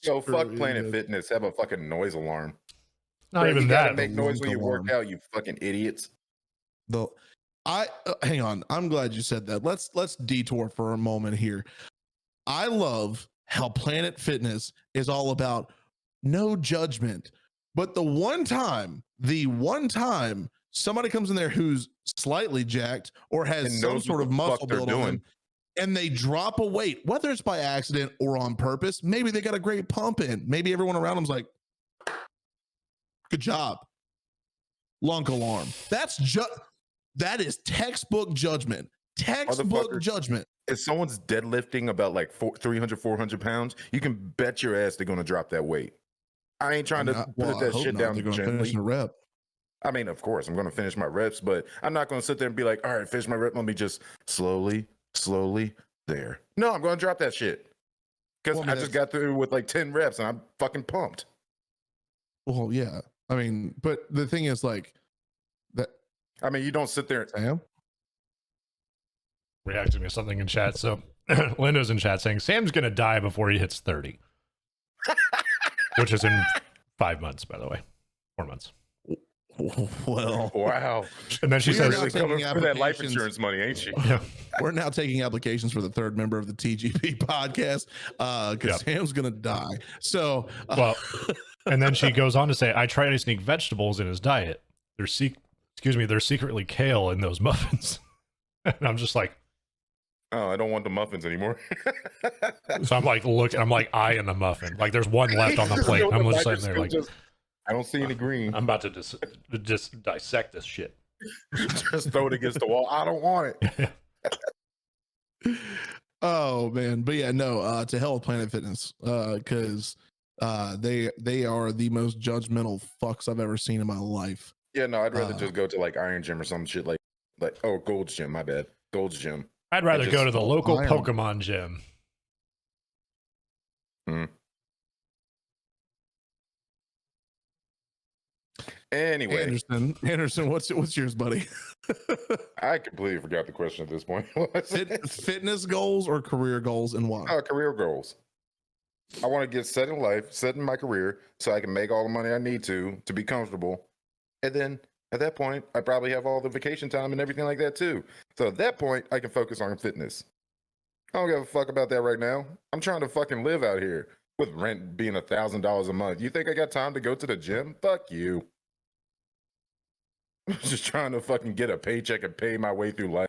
Yo, fuck Planet Fitness. Have a fucking noise alarm. Not even that. Make noise when you work out, you fucking idiots. Hang on. I'm glad you said that. Let's detour for a moment here. I love how Planet Fitness is all about no judgment. But the one time somebody comes in there who's slightly jacked or has some sort of muscle build on them, and they drop a weight, whether it's by accident or on purpose, maybe they got a great pump in. Maybe everyone around them's like, good job. Lunk alarm. That is textbook judgment. Textbook judgment. If someone's deadlifting about like 300, 400 pounds, you can bet your ass they're going to drop that weight. I ain't trying to put that shit down. They're going to finish the rep. I mean, of course, I'm going to finish my reps, but I'm not going to sit there and be like, all right, finish my rep. Let me just slowly there. No, I'm going to drop that shit. Because I just got through with like 10 reps and I'm fucking pumped. Well, yeah. I mean, but the thing is, like, I mean, you don't sit there. Sam? Reacting to something in chat. So Linda's in chat saying Sam's gonna die before he hits 30, which is in 5 months, by the way, 4 months. Well, Wow. And then she We says, are Really coming taking for that life applications. insurance money, ain't she? yeah, we're now taking applications for the third member of the TGP podcast because Yep. Sam's gonna die. So, well, and then she goes on to say, I try to sneak vegetables in his diet. There's secretly kale in those muffins. And I'm just like, Oh, I don't want the muffins anymore. so I'm like, eyeing the muffin. Like there's one left on the plate. I'm just sitting there like, I don't see any green. I'm about to just dissect this shit. Just throw it against the wall. I don't want it. oh man, but yeah, no. To hell with Planet Fitness, because they are the most judgmental fucks I've ever seen in my life. Yeah, no, I'd rather just go to like Iron Gym or some shit like Gold's Gym. My bad, Gold's Gym. I'd rather just go to the local iron. Pokemon gym. Anyway, Anderson, what's yours, buddy? I completely forgot the question at this point. Fitness goals or career goals, and why? Career goals. I want to get set in life, set in my career, so I can make all the money I need to be comfortable. And then at that point, I probably have all the vacation time and everything like that too. So at that point, I can focus on fitness. I don't give a fuck about that right now. I'm trying to fucking live out here with rent being $1,000 a month. You think I got time to go to the gym? Fuck you. I'm just trying to fucking get a paycheck and pay my way through life.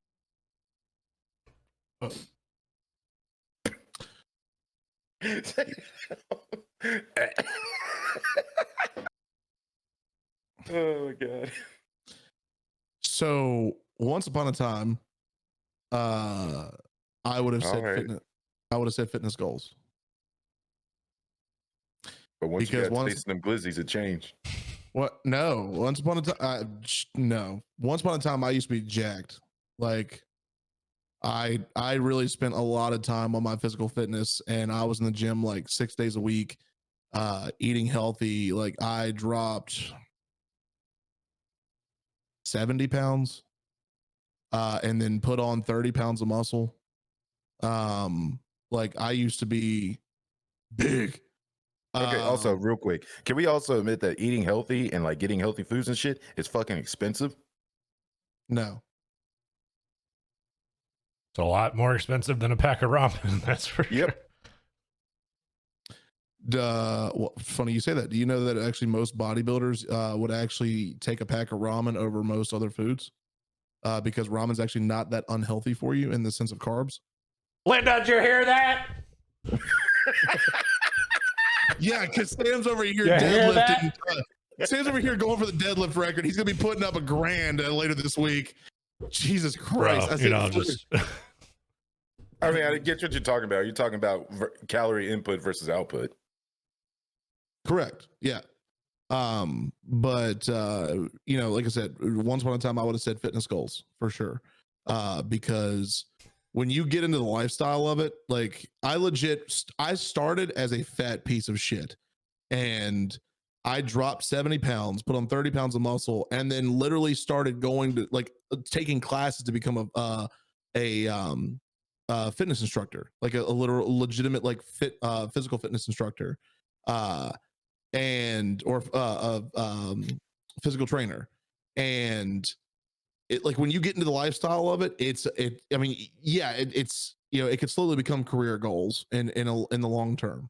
Oh my god. So once upon a time, I would have said All right. fitness. I would have said fitness goals. But once Because you got once- tasting them glizzies, it changed. What? No. Once upon a time, no. Once upon a time, I used to be jacked. Like, I really spent a lot of time on my physical fitness, and I was in the gym like 6 days a week, eating healthy. Like, I dropped 70 pounds, and then put on 30 pounds of muscle. Like, I used to be big. Okay, also real quick, can we also admit that eating healthy and like getting healthy foods and shit is fucking expensive? No. It's a lot more expensive than a pack of ramen. That's for sure. Well, funny you say that. Do you know that actually most bodybuilders would actually take a pack of ramen over most other foods? Because ramen's actually not that unhealthy for you in the sense of carbs. Linda, did you hear that? Yeah, because Sam's over here You hear deadlifting. Sam's over here going for the deadlift record. He's gonna be putting up $1,000 later this week. Jesus Christ! Bro, I said, just I mean, I get what you're talking about. You're talking about calorie input versus output. correct. Yeah. But like I said, once upon a time I would have said fitness goals for sure. Because when you get into the lifestyle of it, like I started as a fat piece of shit, and I dropped 70 pounds, put on 30 pounds of muscle, and then literally started going to like taking classes to become a fitness instructor, like a literal legitimate like physical fitness instructor, and physical trainer. And it, like, when you get into the lifestyle of it, it's it could slowly become career goals in the long term.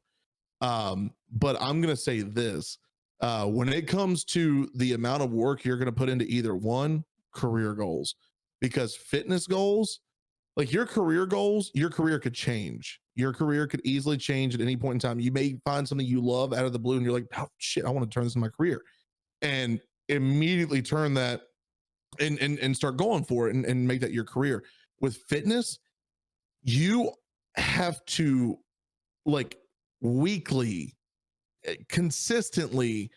But I'm gonna say this, when it comes to the amount of work you're gonna put into either one, career goals, because fitness goals, like your career goals, your career could change. Your career could easily change at any point in time. You may find something you love out of the blue and you're like, oh shit, I want to turn this into my career, and immediately turn that and start going for it and make that your career. With fitness, you have to like weekly, consistently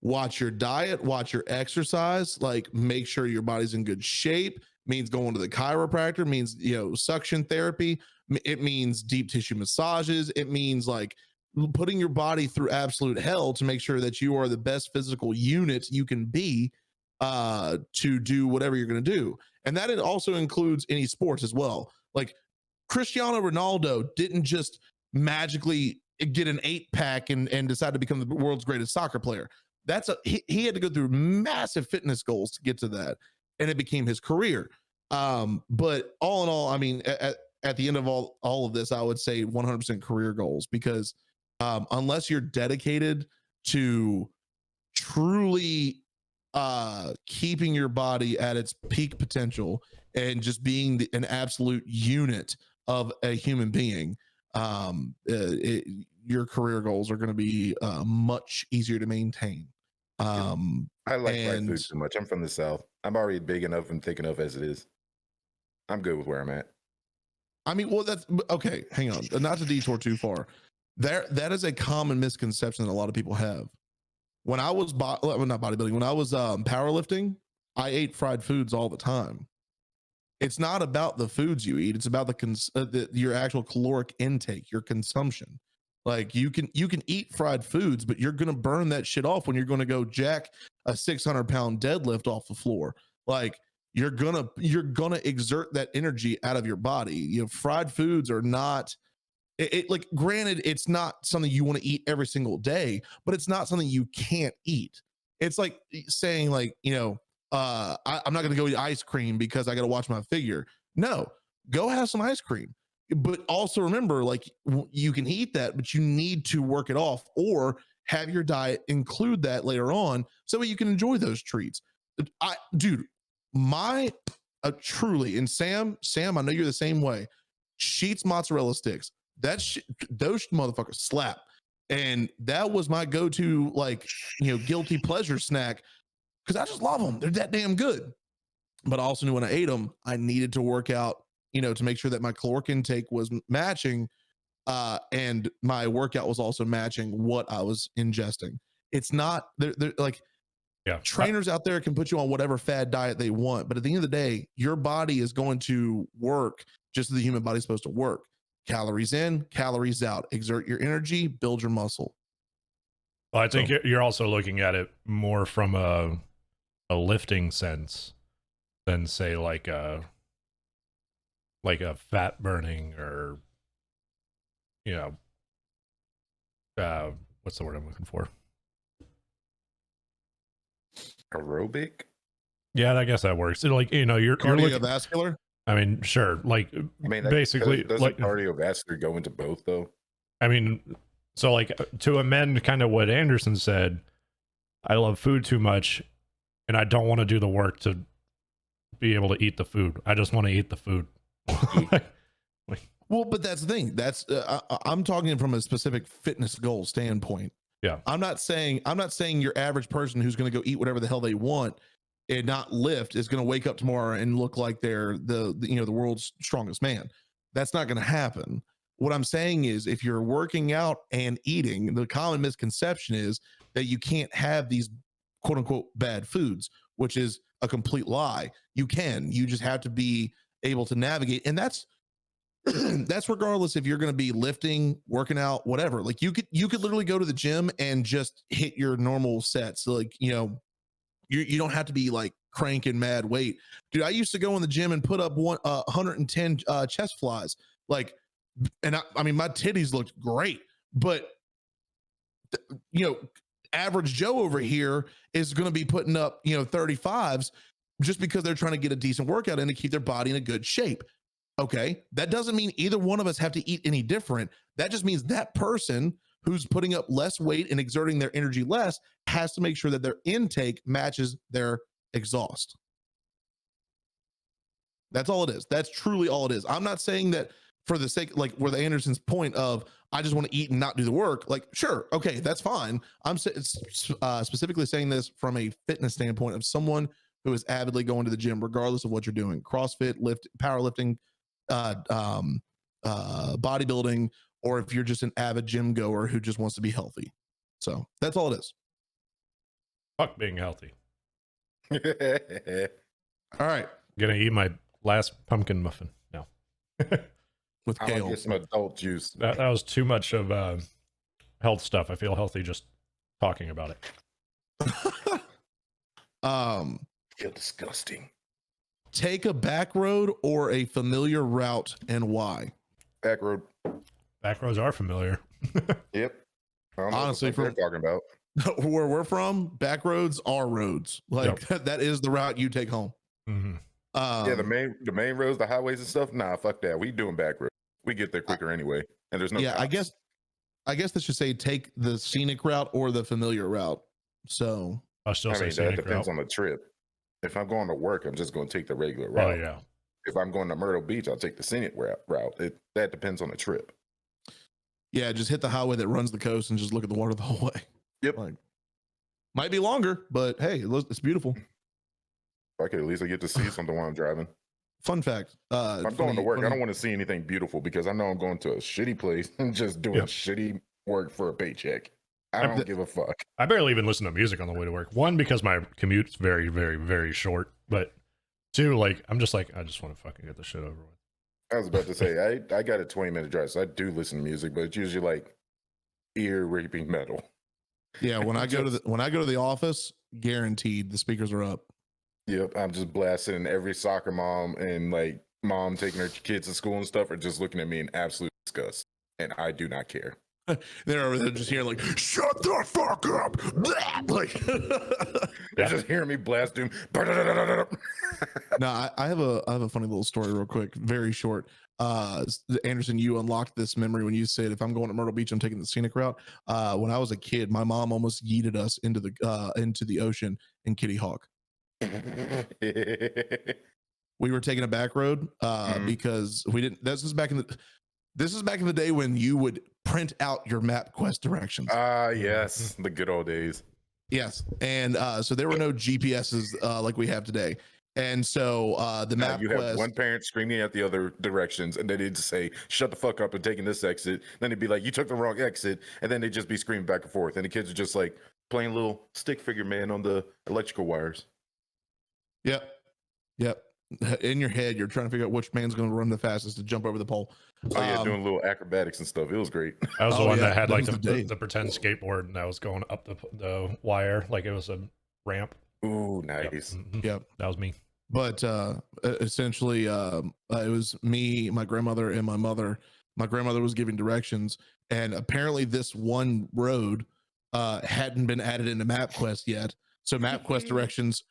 watch your diet, watch your exercise, like make sure your body's in good shape. Means going to the chiropractor, means suction therapy, it means deep tissue massages, it means like putting your body through absolute hell to make sure that you are the best physical unit you can be, to do whatever you're going to do. And that it also includes any sports as well. Like Cristiano Ronaldo didn't just magically get an 8-pack and decide to become the world's greatest soccer player. He had to go through massive fitness goals to get to that, and it became his career. But all in all, I mean, at the end of all of this, I would say 100% career goals, because unless you're dedicated to truly keeping your body at its peak potential and just being an absolute unit of a human being, your career goals are going to be much easier to maintain. I like fried food too much. I'm from the South. I'm already big enough and thick enough as it is. I'm good with where I'm at. I mean, well, that's okay. Hang on, not to detour too far. That is a common misconception that a lot of people have. When I was not bodybuilding, when I was powerlifting, I ate fried foods all the time. It's not about the foods you eat; it's about your actual caloric intake, your consumption. Like you can eat fried foods, but you're gonna burn that shit off when you're gonna go jack a 600-pound deadlift off the floor. Like you're gonna exert that energy out of your body. You know, fried foods are not. Like, granted, it's not something you want to eat every single day, but it's not something you can't eat. It's like saying, like, you know, I'm not going to go eat ice cream because I got to watch my figure. No, go have some ice cream. But also remember, like, you can eat that, but you need to work it off or have your diet include that later on so that you can enjoy those treats. Truly, and Sam, I know you're the same way. Sheets mozzarella sticks. Those motherfuckers slap. And that was my go-to, like, you know, guilty pleasure snack, because I just love them. They're that damn good. But I also knew when I ate them, I needed to work out, you know, to make sure that my caloric intake was matching, and my workout was also matching what I was ingesting. It's not they're like, yeah, trainers out there can put you on whatever fad diet they want, but at the end of the day, your body is going to work just as the human body's supposed to work. Calories in, calories out. Exert your energy, build your muscle. Well, I think you're also looking at it more from a lifting sense than, say, like a fat burning, or, you know, what's the word I'm looking for? Aerobic? Yeah, I guess that works. Like, you know, you're looking cardiovascular. I mean, sure. Like, I mean, basically, doesn't like cardiovascular go into both though? I mean, so, like, to amend kind of what Anderson said, I love food too much, and I don't want to do the work to be able to eat the food. I just want to eat the food. Well, but that's the thing. That's I'm talking from a specific fitness goal standpoint. Yeah, I'm not saying your average person who's going to go eat whatever the hell they want and not lift is going to wake up tomorrow and look like they're the world's strongest man. That's not going to happen. What I'm saying is, if you're working out and eating, the common misconception is that you can't have these quote unquote bad foods, which is a complete lie. You just have to be able to navigate. And that's regardless if you're going to be lifting, working out, whatever. Like, you could literally go to the gym and just hit your normal sets. Like, you know, you don't have to be like cranking mad weight. Dude, I used to go in the gym and put up 110 chest flies. Like, and I mean, my titties looked great, but you know, average Joe over here is going to be putting up, you know, 35s just because they're trying to get a decent workout in to keep their body in a good shape. Okay. That doesn't mean either one of us have to eat any different. That just means that person who's putting up less weight and exerting their energy less has to make sure that their intake matches their exhaust. That's all it is. That's truly all it is. I'm not saying that for the sake, like, where the Anderson's point of, I just want to eat and not do the work. Like, sure. Okay. That's fine. I'm specifically saying this from a fitness standpoint of someone who is avidly going to the gym, regardless of what you're doing: CrossFit, powerlifting, bodybuilding, or if you're just an avid gym goer who just wants to be healthy. So that's all it is. Fuck being healthy. All right. Gonna eat my last pumpkin muffin now. With I kale. get some adult juice. That was too much of health stuff. I feel healthy just talking about it. feel disgusting. Take a back road or a familiar route, and why? Back road. Back roads are familiar. Yep. I don't know Honestly, what the fuck they're talking about. Where we're from, back roads are roads. Like that is the route you take home. Mm-hmm. Yeah, the main roads, the highways and stuff. Nah, fuck that. We doing back roads. We get there quicker anyway, and there's no. Yeah, cops. I guess this should say take the scenic route or the familiar route. So I'll still I say mean, that scenic depends route. on the trip. If I'm going to work, I'm just going to take the regular route. Oh yeah. If I'm going to Myrtle Beach, I'll take the scenic route. That depends on the trip. yeah, just hit the highway that runs the coast and just look at the water the whole way. Yep. Like, might be longer, but hey, it's beautiful. I could at least get to see something while I'm driving. Fun fact. If I'm going to work, I don't want to see anything beautiful because I know I'm going to a shitty place and just doing shitty work for a paycheck. I don't give a fuck. I barely even listen to music on the way to work. One, because my commute's very, very, very short. But two, like I just want to fucking get the shit over with. I was about to say, I got a 20-minute drive, so I do listen to music, but it's usually like ear raping metal. Yeah, when I go to the office, guaranteed the speakers are up. Yep, I'm just blasting every soccer mom and like mom taking her kids to school and stuff are just looking at me in absolute disgust, and I do not care. They're just hearing like, shut the fuck up. Like they're just hearing me blast doom. No, I have a funny little story real quick, very short. Anderson, you unlocked this memory when you said, if I'm going to Myrtle Beach, I'm taking the scenic route. When I was a kid, my mom almost yeeted us into the ocean in Kitty Hawk. We were taking a back road because we didn't. This is back in the day when you would print out your MapQuest directions. Yes, the good old days. Yes, and so there were no GPSs like we have today, and so the MapQuest. You have one parent screaming at the other directions, and then they'd say, "Shut the fuck up and taking this exit." Then it'd be like, "You took the wrong exit," and then they'd just be screaming back and forth, and the kids are just like playing little stick figure man on the electrical wires. Yep. In your head, you're trying to figure out which man's going to run the fastest to jump over the pole. Oh yeah, doing little acrobatics and stuff. It was great. I was the one that had like the pretend skateboard, and I was going up the wire like it was a ramp. Ooh, nice. Yep. That was me. But essentially, it was me, my grandmother, and my mother. My grandmother was giving directions, and apparently this one road hadn't been added into MapQuest yet. So MapQuest directions,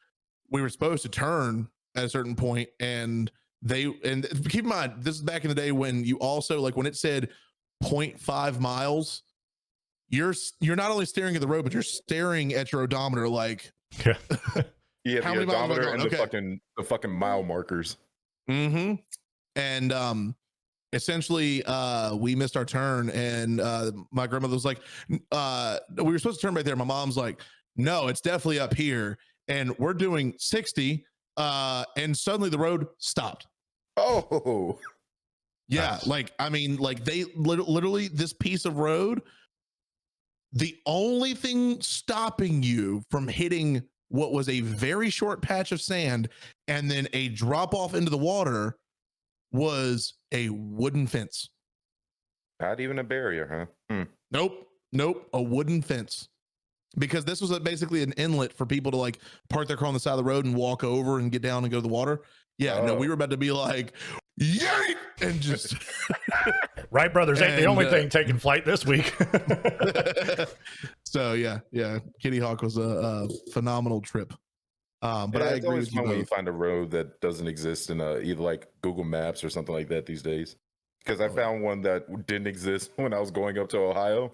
we were supposed to turn at a certain point, and keep in mind, this is back in the day when you also, like, when it said 0.5 miles, you're not only staring at the road, but you're staring at your odometer like, yeah, how the many miles am I odometer going? and the fucking mile markers. And essentially we missed our turn, and my grandmother was like, we were supposed to turn right there. My mom's like, no, it's definitely up here, and we're doing 60, and suddenly the road stopped. Oh yeah, nice. like, I mean, like, they literally, this piece of road, the only thing stopping you from hitting what was a very short patch of sand and then a drop off into the water was a wooden fence. Not even a barrier, huh? Nope, a wooden fence. Because this was basically an inlet for people to like park their car on the side of the road and walk over and get down and go to the water. Yeah, no, we were about to be like, yay, and just Right Brothers ain't the only thing taking flight this week. So yeah, Kitty Hawk was a phenomenal trip. But I agree with you both. When you find a road that doesn't exist in either like Google Maps or something like that these days. Because I found one that didn't exist when I was going up to Ohio.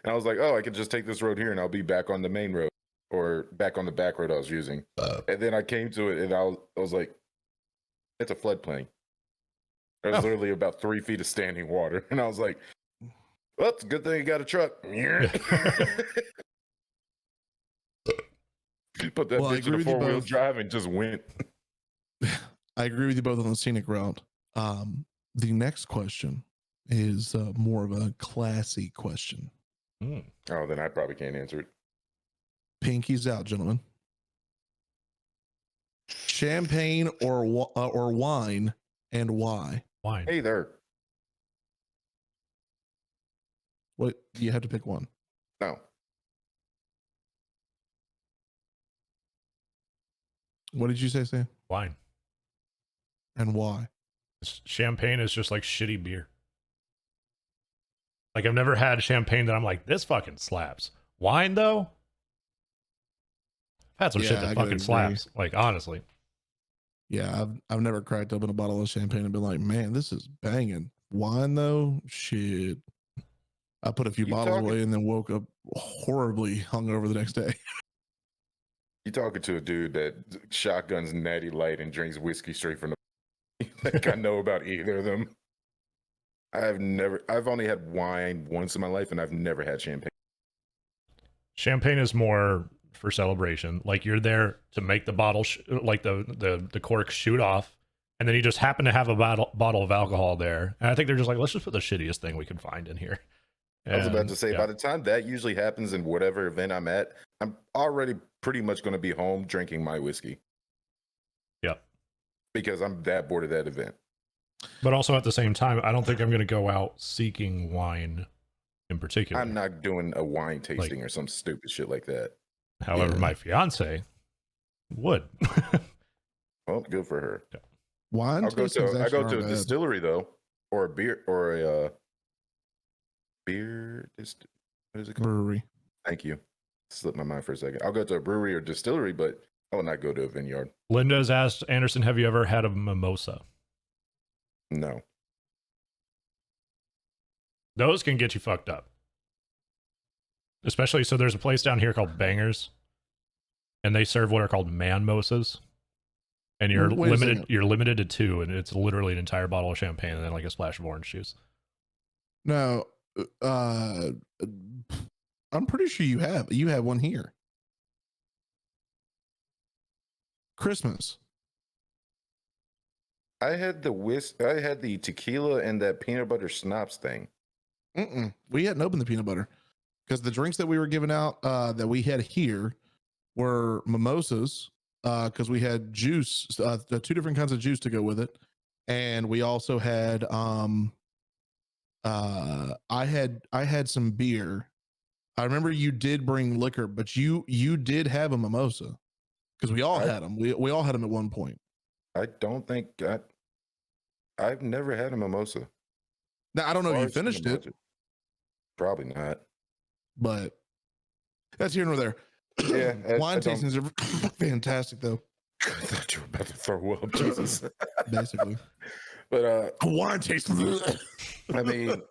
And I was like, oh, I could just take this road here and I'll be back on the main road or back on the back road I was using. And then I came to it and I was like, it's a floodplain. There's literally about 3 feet of standing water. And I was like, well, it's a good thing you got a truck. Put that bitch in a 4-wheel drive and just went. I agree with you both on the scenic route. The next question is more of a classy question. Oh, then I probably can't answer it. Pinkies out, gentlemen. Champagne or wine, and why? Wine. Hey there. What, you have to pick one? No. What did you say, Sam? Wine. And why? Champagne is just like shitty beer. Like I've never had champagne that I'm like, this fucking slaps. Wine though, I've had some shit Yeah, I that gotta fucking agree. slaps. Like honestly, Yeah, I've never cracked open a bottle of champagne and been like, man, this is banging. Wine though, shit. I put a few You bottles talking- away and then woke up horribly hungover the next day. You talking to a dude that shotguns Natty Light and drinks whiskey straight from the. Like I know about either of them. I've only had wine once in my life, and I've never had champagne. champagne is more for celebration. Like you're there to make the bottle, like the cork shoot off, and then you just happen to have a bottle of alcohol there. And I think they're just like, let's just put the shittiest thing we can find in here. I was about And, to say, yeah. by the time that usually happens in whatever event I'm at, I'm already pretty much going to be home drinking my whiskey. Yep. Because I'm that bored of that event. But also at the same time, I don't think I'm going to go out seeking wine in particular. I'm not doing a wine tasting or some stupid shit like that. However, Yeah. my fiance would. Well, good for her. Wine I go tastings to actually a aren't bad. distillery though, or a beer, or a what is it called? Brewery. Thank you. Slipped my mind for a second. I'll go to a brewery or distillery, but I will not go to a vineyard. Linda's asked, Anderson, have you ever had a mimosa? No. Those can get you fucked up. Especially, so there's a place down here called Bangers, and they serve what are called man-mosas. And you're Wait a second. limited to 2, and it's literally an entire bottle of champagne and then like a splash of orange juice. No, I'm pretty sure you have one here. Christmas. I had the tequila and that peanut butter schnapps thing. We hadn't opened the peanut butter because the drinks that we were giving out that we had here were mimosas because we had juice, 2 different kinds of juice to go with it, and we also had I had some beer. I remember you did bring liquor, but you did have a mimosa because we all had them. We all had them at one point. I don't think I've never had a mimosa. Now I don't know if you Or finished it, mimosa. Probably not. but that's here nor there. Yeah, Wine I don't- tastings are fantastic though. I thought you were about to throw up, Jesus. Basically, But wine tasting. I mean,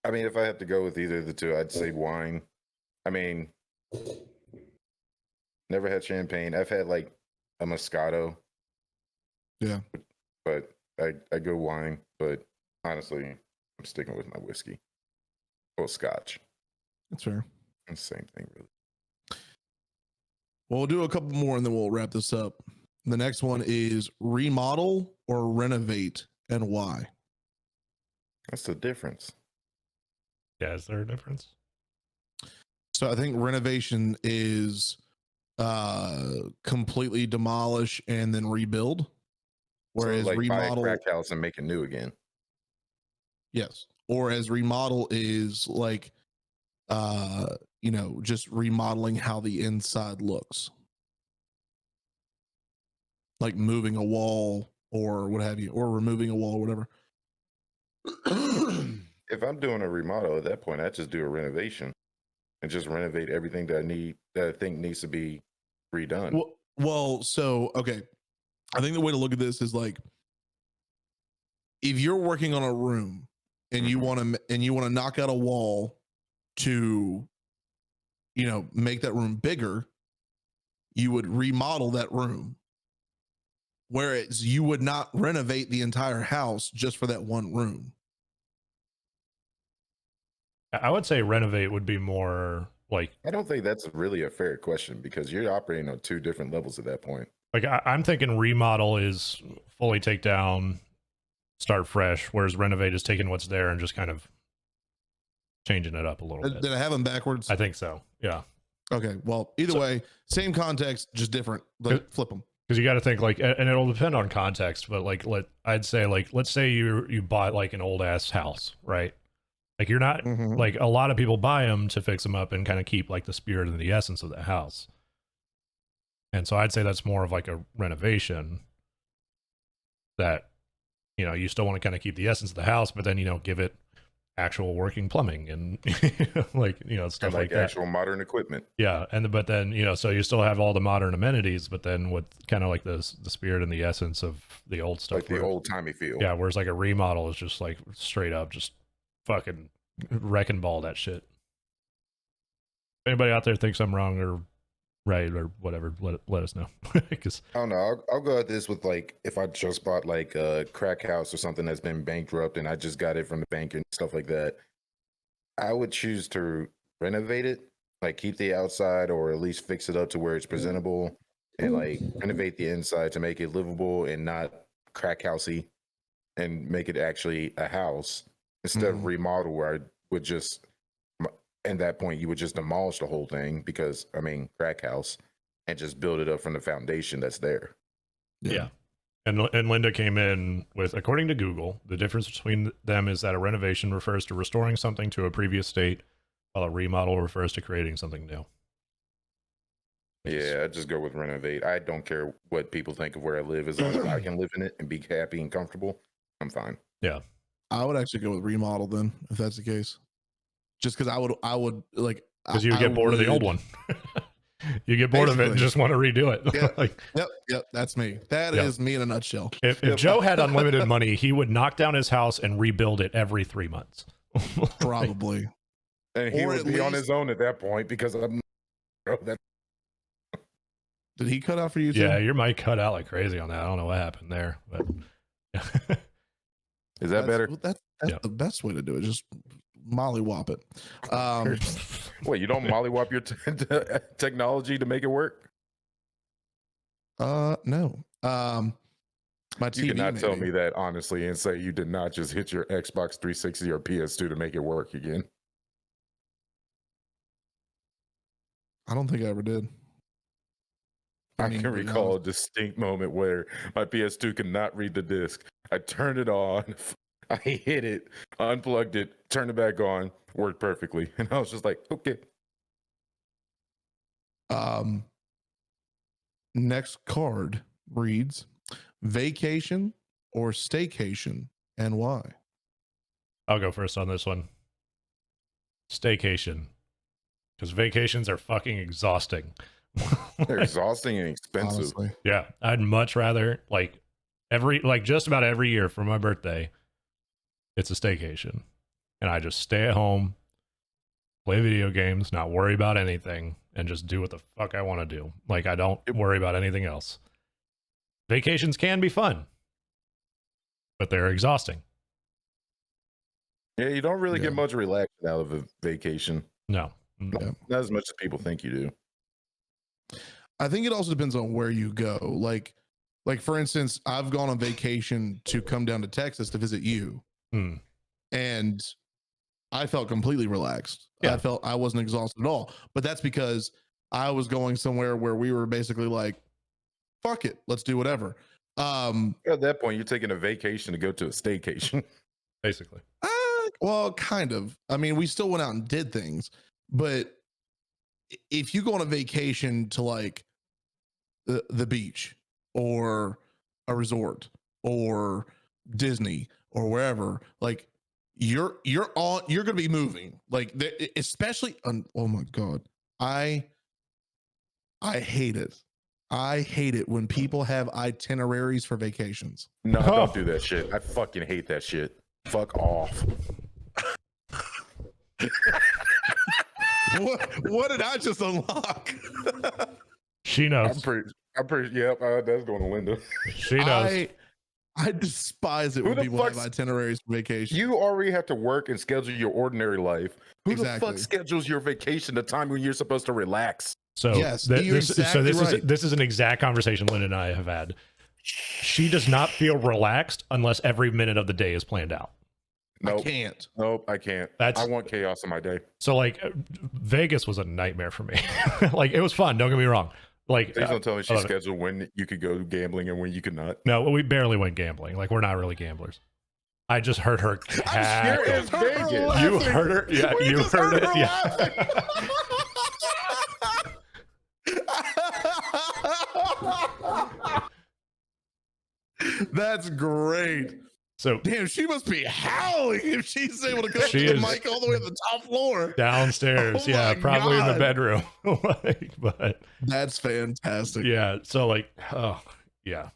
if I have to go with either of the two, I'd say wine. I mean, never had champagne. I've had like a Moscato. Yeah. But I go wine. But honestly, I'm sticking with my whiskey. Or scotch. That's fair. It's the same thing, really. Well, we'll do a couple more and then we'll wrap this up. The next one is remodel or renovate and why. That's the difference. Yeah, is there a difference? So I think renovation is completely demolish and then rebuild. Whereas so like buy a remodel, crack house and make it new again. yes. Or as remodel is like just remodeling how the inside looks. Like moving a wall or what have you, or removing a wall or whatever. If I'm doing a remodel at that point, I just do a renovation and just renovate everything that I think needs to be redone. So okay. I think the way to look at this is like if you're working on a room and you want to knock out a wall to make that room bigger, you would remodel that room. Whereas you would not renovate the entire house just for that one room. I would say renovate would be more like I don't think that's really a fair question because you're operating on 2 different levels at that point. I'm thinking remodel is fully take down, start fresh, whereas renovate is taking what's there and just kind of changing it up a little bit. Did I have them backwards? I think so. Yeah. Okay. Well, either way, same context, just different. Like, flip them. Because you got to think like, and it'll depend on context, but like, let's say you bought like an old ass house, right? Like you're not like a lot of people buy them to fix them up and kind of keep like the spirit and the essence of the house. And so I'd say that's more of like a renovation that, you know, you still want to kind of keep the essence of the house, but then, you know, give it actual working plumbing and like, you know, stuff And like that. actual modern equipment. Yeah. But then, you know, so you still have all the modern amenities, but then with kind of like the spirit and the essence of the old stuff. Like the old timey feel. Yeah. Whereas like a remodel is just like straight up, just fucking wrecking ball that shit. If anybody out there thinks I'm wrong or right or whatever, let us know. Because I don't know. I'll go at this with like if I just bought like a crack house or something that's been bankrupt and I just got it from the bank and stuff like that. I would choose to renovate it, like keep the outside or at least fix it up to where it's presentable and like renovate the inside to make it livable and not crack housey and make it actually a house instead of remodel where I would just at that point you would just demolish the whole thing because I mean crack house and just build it up from the foundation that's there. yeah. And Linda came in with, according to Google, the difference between them is that a renovation refers to restoring something to a previous state, while a remodel refers to creating something new. Yeah, I just go with renovate. I don't care what people think of where I live as long as I can live in it and be happy and comfortable. I'm fine. Yeah. I would actually go with remodel then, if that's the case. Just because I would like Because you get bored of the old one. You get bored of it and Basically. just want to redo it. Yeah. Like, Yep, that's me. That Yep. is me in a nutshell. if Joe had unlimited money, he would knock down his house and rebuild it every 3 months. Probably. And he Or would at be on least- his own at that point because I'm that Did he cut out for you too? Yeah, your mic cut out like crazy on that. I don't know what happened there, but is that better? That's Yeah. the best way to do it. Just mollywop it. Wait, you don't mollywop your technology to make it work? No. My TV. You cannot tell maybe. me that honestly and say you did not just hit your Xbox 360 or PS2 to make it work again. I don't think I ever did. I mean, can to be recall a honest. distinct moment where my PS2 could not read the disc. I turned it on, I hit it, unplugged it, turned it back on, worked perfectly. And I was just like, okay. Next card reads vacation or staycation and why? I'll go first on this one. Staycation. Because vacations are fucking exhausting. They're exhausting and expensive. Honestly. Yeah, I'd much rather just about every year for my birthday, it's a staycation. And I just stay at home, play video games, not worry about anything, and just do what the fuck I want to do. Like I don't worry about anything else. Vacations can be fun, but they're exhausting. Yeah, you don't really Yeah. get much relaxed out of a vacation. No. Yeah. Not as much as people think you do. I think it also depends on where you go. Like for instance, I've gone on vacation to come down to Texas to visit you. Hmm. And I felt completely relaxed. Yeah. I felt I wasn't exhausted at all. But that's because I was going somewhere where we were basically like, fuck it, let's do whatever. At that point, you're taking a vacation to go to a staycation. Basically. Well, kind of. I mean, we still went out and did things, but if you go on a vacation to like the beach or a resort or Disney or wherever, like you're gonna be moving, like especially oh my god, I hate it. I hate it when people have itineraries for vacations. No, don't do that shit. I fucking hate that shit. Fuck off. What did I just unlock? She knows. I'm pretty, yep, that's going to Linda. She knows. I despise it Who when the people have fuck's- itineraries for vacation. You already have to work and schedule your ordinary life. Who the Exactly. fuck schedules your vacation the time when you're supposed to relax? So Yes, you're exactly right. this is an exact conversation Lynn and I have had. She does not feel relaxed unless every minute of the day is planned out. Nope. I can't. Nope, I can't. That's- I want chaos in my day. So like Vegas was a nightmare for me. Like it was fun, don't get me wrong. Like Please don't tell me she I love it. scheduled when you could go gambling and when you could not. No, we barely went gambling. Like we're not really gamblers. I just heard her sure cackle. it's Vegas. You heard her? Yeah, We you just heard it. her Yeah. laughing. That's great. So Damn, she must be howling if she's able to go up She to the is mic all the way to the top floor. downstairs, Oh yeah, my probably in the God. bedroom. Like, but That's fantastic. yeah, so like, oh yeah,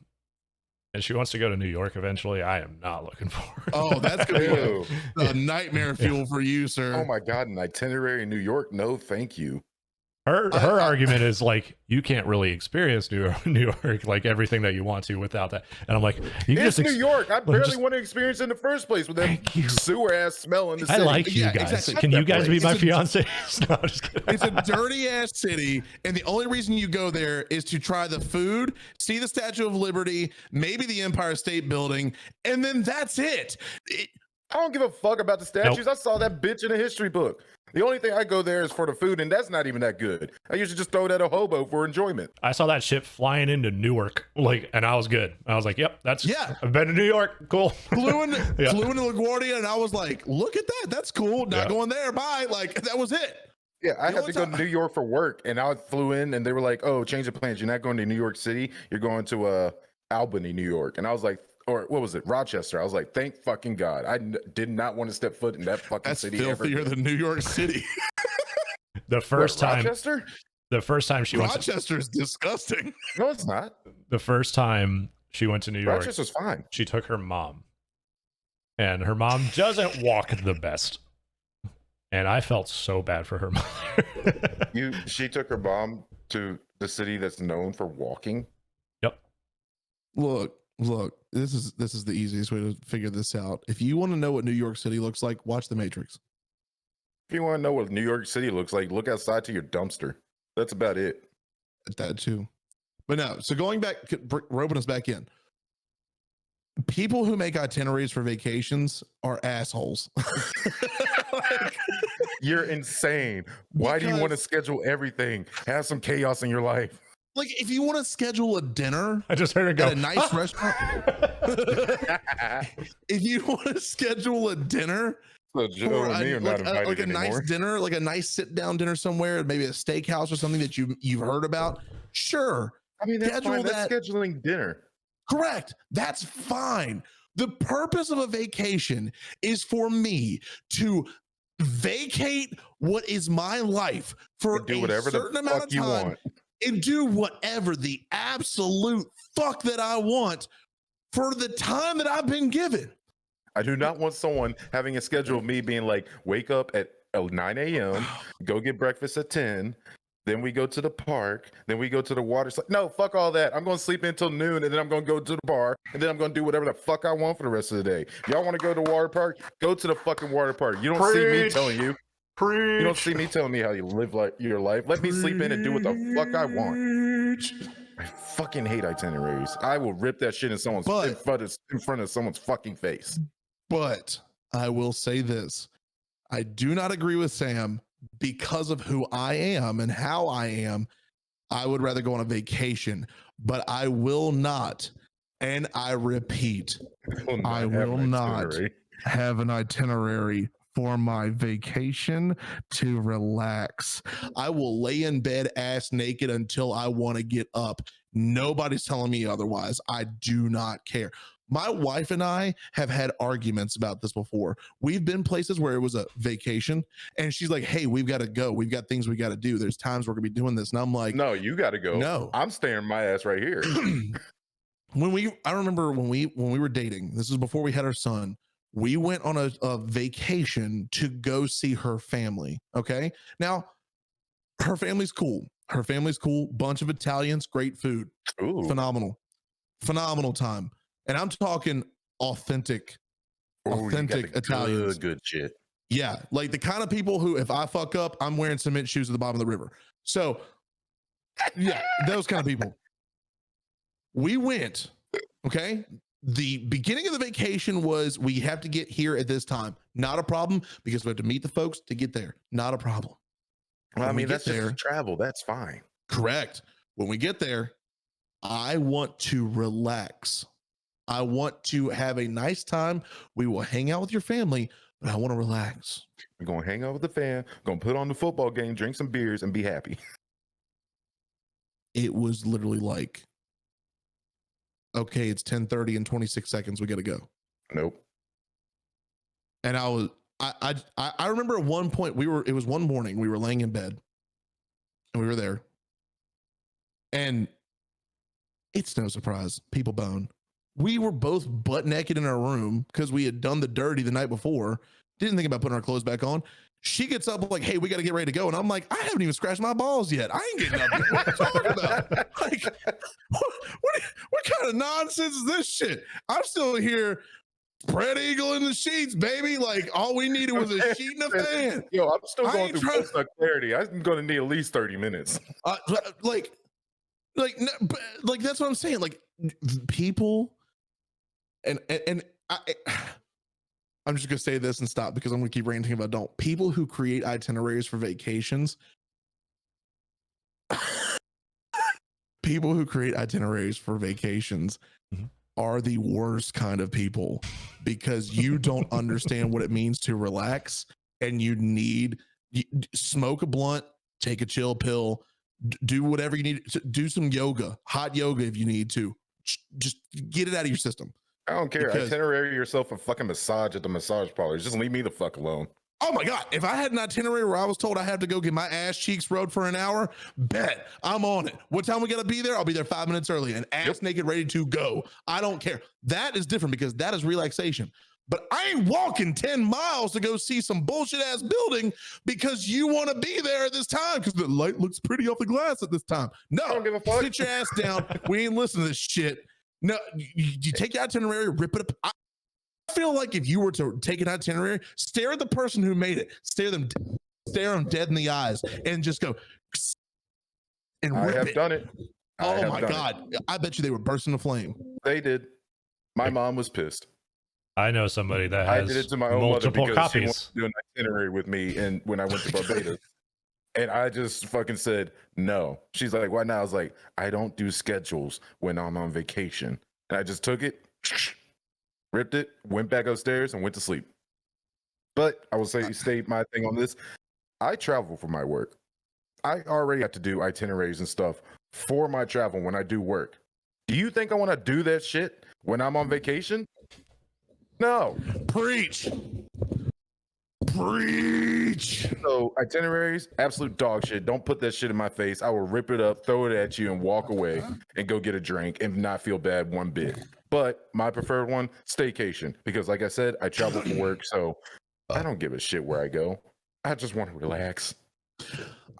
and she wants to go to New York eventually. I am not looking forward. Oh, that's gonna be Ew. a nightmare fuel for you, sir. Oh my God, an itinerary in New York? No, thank you. Her I- argument is like, you can't really experience New York like everything that you want to without that. And I'm like, you can It's just New York. I barely just- want to experience it in the first place with that Thank you. sewer ass smell in the I city. like you Yeah, guys. exactly. Can you guys be It's my a- fiancés? No, I'm just kidding. It's a dirty ass city, and the only reason you go there is to try the food, see the Statue of Liberty, maybe the Empire State Building, and then that's it. I don't give a fuck about the statues. I saw that bitch in a history book. The only thing I go there is for the food, and that's not even that good. I usually just throw it at a hobo for enjoyment. I saw that ship flying into Newark, like, and I was good. I was like, yep, that's Yeah. I've been to New York. Cool. Flew into Yeah. flew into LaGuardia, and I was like, "Look at that! That's cool." Not Yeah. going there. Bye. Like that was it. Yeah, I The had only to go time- to New York for work, and I flew in, and they were like, "Oh, change of plans. You're not going to New York City. You're going to Albany, New York." And I was like, or what was it, Rochester? I was like, "Thank fucking God! Did not want to step foot in that fucking That's city ever." filthier than New York City. The first time, Rochester? the first time she went, Rochester is disgusting. No, it's not. the first time she went to New York, Rochester's fine. she took her mom, and her mom doesn't walk the best, and I felt so bad for her mother. She took her mom to the city that's known for walking. Yep. Look. This is the easiest way to figure this out. If you want to know what New York City looks like, watch The Matrix. If you want to know what New York City looks like, look outside to your dumpster. That's about it. That too. But no, so going back, roping us back in. People who make itineraries for vacations are assholes. Like, You're insane. Why do you want to Because- schedule everything? Have some chaos in your life. like if you want to schedule a dinner I just heard her go. at a nice restaurant, if you want to schedule a dinner So Joe for and me are not invited like a anymore. nice dinner, like a nice sit down dinner somewhere, maybe a steakhouse or something that you've heard about, sure. I mean, that's schedule fine. That's that- scheduling dinner. Correct. That's fine. The purpose of a vacation is for me to vacate what is my life for And do a whatever the certain amount fuck of you time want. and do whatever the absolute fuck that I want for the time that I've been given. I do not want someone having a schedule of me being like, wake up at 9 a.m., go get breakfast at 10, then we go to the park, then we go to the water. No, fuck all that. I'm going to sleep until noon, and then I'm going to go to the bar, and then I'm going to do whatever the fuck I want for the rest of the day. Y'all want to go to the water park? Go to the fucking water park. You don't see me Preach. telling you. You don't see me telling me how you live your life. Let me sleep in and do what the fuck I want. I fucking hate itineraries. I will rip that shit in someone's But- in front of someone's fucking face. But I will say this. I do not agree with Sam because of who I am and how I am. I would rather go on a vacation, but I will not. And I repeat, I will not have an itinerary for my vacation to relax. I will lay in bed ass naked until I want to get up. Nobody's telling me otherwise. I do not care. My wife and I have had arguments about this before. We've been places where it was a vacation and she's like, hey, we've got to go. We've got things we got to do. There's times we're going to be doing this. And I'm like, No, you got to go. No. I'm staying my ass right here. I remember when we were dating, this is before we had our son, we went on a vacation to go see her family. Okay. Now her family's cool. Bunch of Italians, great food, Ooh. phenomenal time. And I'm talking authentic Ooh, you got authentic the Italians. Good shit. Yeah. Like the kind of people who, if I fuck up, I'm wearing cement shoes at the bottom of the river. So yeah, those kind of people. We went, okay. The beginning of the vacation was we have to get here at this time. Not a problem because we have to meet the folks to get there. Not a problem. Well, I When we mean, get that's there- just travel. That's fine. Correct. When we get there, I want to relax. I want to have a nice time. We will hang out with your family, but I want to relax. We're going to hang out with the fam, going to put on the football game, drink some beers, and be happy. It was literally like okay, it's 10:30 and 26 seconds. We got to go. Nope. And I remember at one point it was one morning we were laying in bed and we were there, and it's no surprise, people bone. We were both butt naked in our room because we had done the dirty the night before. Didn't think about putting our clothes back on. She gets up like, hey, we got to get ready to go. And I'm like, I haven't even scratched my balls yet. I ain't getting up yet. What are you talking about? Like, what kind of nonsense is this shit? I'm still here, spread eagle in the sheets, baby. Like, all we needed was a sheet and a fan. Yo, I'm still I going ain't through trying- post-nut clarity. I'm going to need at least 30 minutes. Like that's what I'm saying. Like, people, and I'm just gonna say this and stop because I'm gonna keep ranting about don't. People who create itineraries for vacations, are the worst kind of people because you don't understand what it means to relax, and you smoke a blunt, take a chill pill, do whatever you need to do, some yoga, hot yoga if you need to, just get it out of your system. I don't care. Because- Itinerary yourself a fucking massage at the massage parlor. Just leave me the fuck alone. Oh my God. If I had an itinerary where I was told I have to go get my ass cheeks rubbed for an hour, bet I'm on it. What time we got to be there? I'll be there 5 minutes early and ass naked, ready to go. I don't care. That is different because that is relaxation. But I ain't walking 10 miles to go see some bullshit ass building because you want to be there at this time because the light looks pretty off the glass at this time. No, I don't give a fuck. sit your ass down. We ain't listening to this shit. No, you take your itinerary, rip it up. I feel like if you were to take an itinerary, stare at the person who made it, stare them dead in the eyes, and just go and I rip have it. done it. Oh my God. I bet you they were bursting into flame. They did. My mom was pissed. I know somebody that I has did it to my own mother multiple because she wanted copies. to do an itinerary with me, and when I went to Barbados, and I just fucking said no. She's like, "Why now?" I was like, "I don't do schedules when I'm on vacation," and I just took it, ripped it, went back upstairs, and went to sleep. But I will state my thing on this. I travel for my work. I already have to do itineraries and stuff for my travel when I do work. Do you think I want to do that shit when I'm on vacation? No. Preach. So itineraries, absolute dog shit. Don't put that shit in my face. I will rip it up, throw it at you, and walk away and go get a drink and not feel bad one bit. But my preferred one, staycation. Because like I said, I travel for work, so I don't give a shit where I go. I just want to relax.